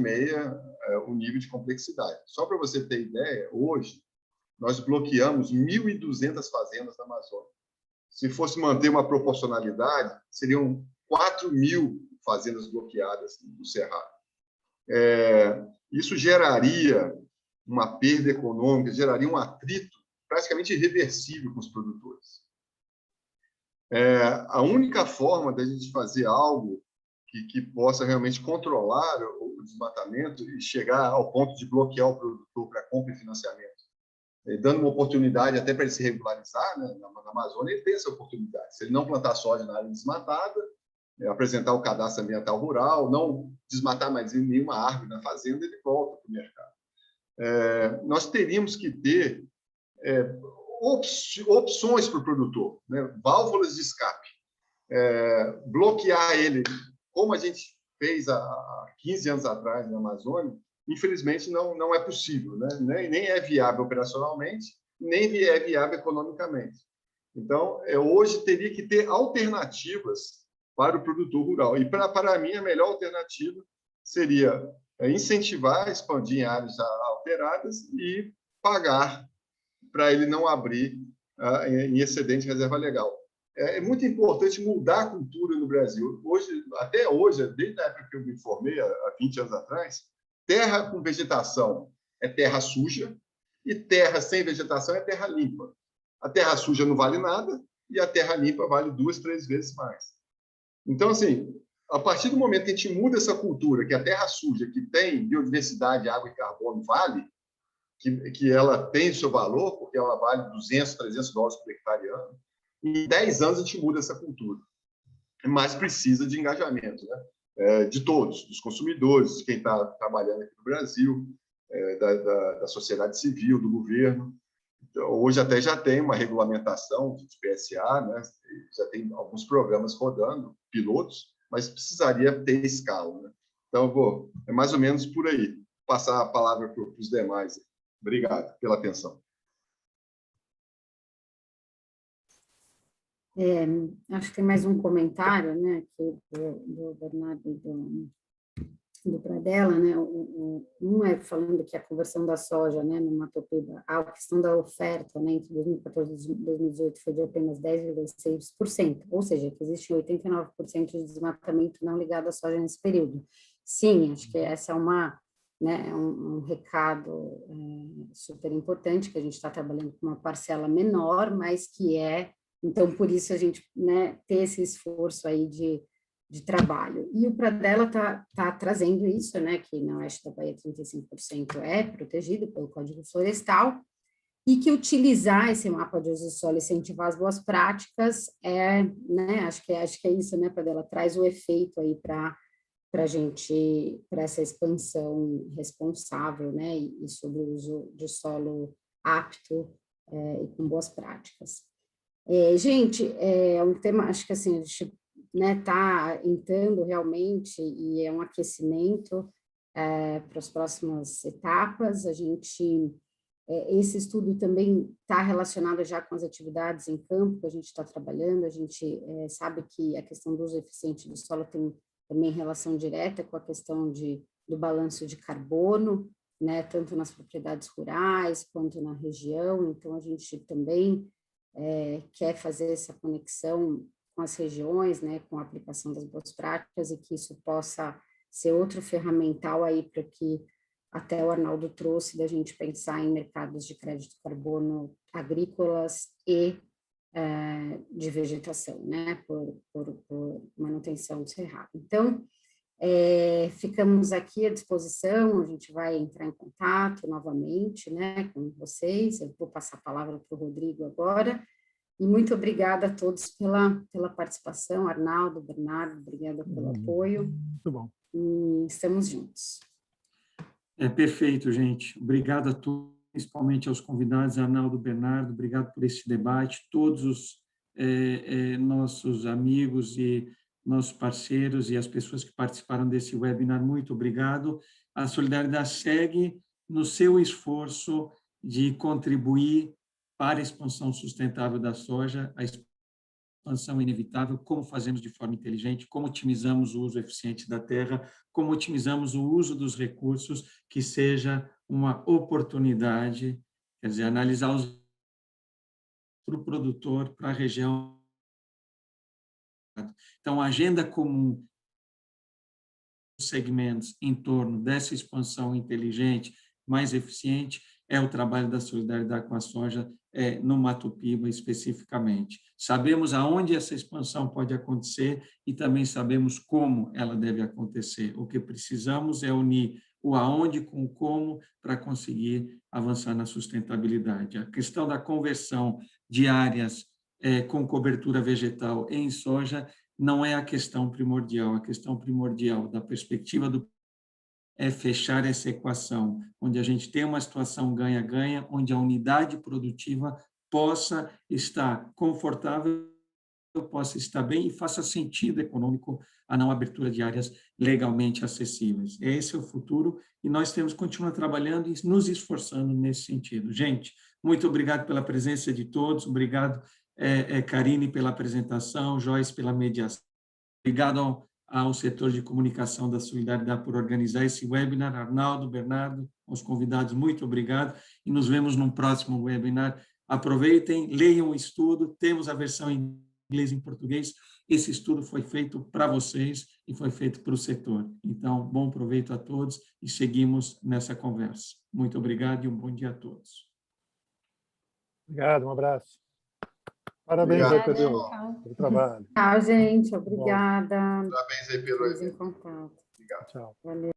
o nível de complexidade. Só para você ter ideia, hoje, nós bloqueamos 1.200 fazendas na Amazônia. Se fosse manter uma proporcionalidade, seriam 4.000 fazendas bloqueadas no Cerrado. Isso geraria uma perda econômica, geraria um atrito praticamente irreversível com os produtores. A única forma da gente fazer algo que possa realmente controlar o desmatamento e chegar ao ponto de bloquear o produtor para compra e financiamento, dando uma oportunidade até para ele se regularizar, né? Na Amazônia, ele tem essa oportunidade. Se ele não plantar soja na área desmatada, apresentar o cadastro ambiental rural, não desmatar mais nenhuma árvore na fazenda, ele volta para o mercado. Nós teríamos que ter opções para o produtor, né? Válvulas de escape. Bloquear ele, como a gente fez há 15 anos atrás na Amazônia, infelizmente não é possível, né? Nem é viável operacionalmente, nem é viável economicamente. Então, hoje teria que ter alternativas para o produtor rural. E, para mim, a melhor alternativa seria incentivar, expandir em áreas alteradas e pagar para ele não abrir em excedente de reserva legal. É muito importante mudar a cultura no Brasil. Até hoje, desde a época que eu me formei, há 20 anos atrás, terra com vegetação é terra suja e terra sem vegetação é terra limpa. A terra suja não vale nada e a terra limpa vale 2, 3 vezes mais. Então, assim, a partir do momento que a gente muda essa cultura, que a terra suja, que tem biodiversidade, água e carbono, vale, que ela tem o seu valor, porque ela vale 200, 300 dólares por hectare ano, em 10 anos a gente muda essa cultura. Mas precisa de engajamento, né? De todos, dos consumidores, de quem está trabalhando aqui no Brasil, da sociedade civil, do governo. Então, hoje até já tem uma regulamentação de PSA, né? Já tem alguns programas rodando, pilotos, mas precisaria ter escala, né? Então, é mais ou menos por aí. Vou passar a palavra para os demais. Obrigado pela atenção. Acho que tem mais um comentário, né, aqui do Bernardo do Pradella, né? Um é falando que a conversão da soja, né, no Matopiba, a questão da oferta, né, entre 2014 e 2018 foi de apenas 10,6%, ou seja, que existe 89% de desmatamento não ligado à soja nesse período. Sim, acho que essa é né, um recado super importante, que a gente está trabalhando com uma parcela menor, mas que então, por isso a gente, né, ter esse esforço aí de trabalho. E o Pradella está trazendo isso, né, que na oeste da Bahia 35% é protegido pelo Código Florestal, e que utilizar esse mapa de uso do solo e incentivar as boas práticas né, acho que é isso, né, Pradella, traz o efeito aí para essa expansão responsável, né, e sobre o uso de solo apto e com boas práticas. Gente, é um tema, acho que assim, a gente, né, está entrando realmente e é um aquecimento para as próximas etapas. Esse estudo também está relacionado já com as atividades em campo que a gente está trabalhando. A gente sabe que a questão do uso eficiente do solo tem também relação direta com a questão do balanço de carbono, né, tanto nas propriedades rurais quanto na região. Então, a gente também quer fazer essa conexão com as regiões, né, com a aplicação das boas práticas, e que isso possa ser outro ferramental aí para que até o Arnaldo trouxe da gente pensar em mercados de crédito de carbono agrícolas e de vegetação, né, por manutenção do cerrado. Então, ficamos aqui à disposição, a gente vai entrar em contato novamente, né, com vocês. Eu vou passar a palavra para o Rodrigo agora, e muito obrigada a todos pela participação, Arnaldo, Bernardo, obrigada pelo apoio. Muito bom. E estamos juntos. Perfeito, gente. Obrigado a todos, principalmente aos convidados, Arnaldo, Bernardo, obrigado por esse debate, todos os nossos amigos e nossos parceiros e as pessoas que participaram desse webinar, muito obrigado. A Solidariedade segue no seu esforço de contribuir para a expansão sustentável da soja, a expansão inevitável, como fazemos de forma inteligente, como otimizamos o uso eficiente da terra, como otimizamos o uso dos recursos, que seja uma oportunidade, quer dizer, analisar para o produtor, para a região. Então, a agenda comum dos segmentos em torno dessa expansão inteligente, mais eficiente, é o trabalho da solidariedade com a soja no Matopiba especificamente. Sabemos aonde essa expansão pode acontecer e também sabemos como ela deve acontecer. O que precisamos é unir o aonde com o como para conseguir avançar na sustentabilidade. A questão da conversão de áreas com cobertura vegetal em soja não é a questão primordial. A questão primordial da perspectiva é fechar essa equação, onde a gente tem uma situação ganha-ganha, onde a unidade produtiva possa estar confortável, possa estar bem e faça sentido econômico a não abertura de áreas legalmente acessíveis. Esse é o futuro e nós temos que continuar trabalhando e nos esforçando nesse sentido. Gente, muito obrigado pela presença de todos, obrigado, Karine, pela apresentação, Joyce, pela mediação, obrigado ao setor de comunicação da Solidariedade por organizar esse webinar, Arnaldo, Bernardo, aos convidados, muito obrigado, e nos vemos num próximo webinar. Aproveitem, leiam o estudo, temos a versão em inglês e em português, esse estudo foi feito para vocês e foi feito para o setor. Então, bom proveito a todos e seguimos nessa conversa. Muito obrigado e um bom dia a todos. Obrigado, um abraço. Parabéns aí pelo trabalho. Tchau, gente. Obrigada. Parabéns aí pelo evento. Estamos em contato. Obrigado. Tchau. Valeu.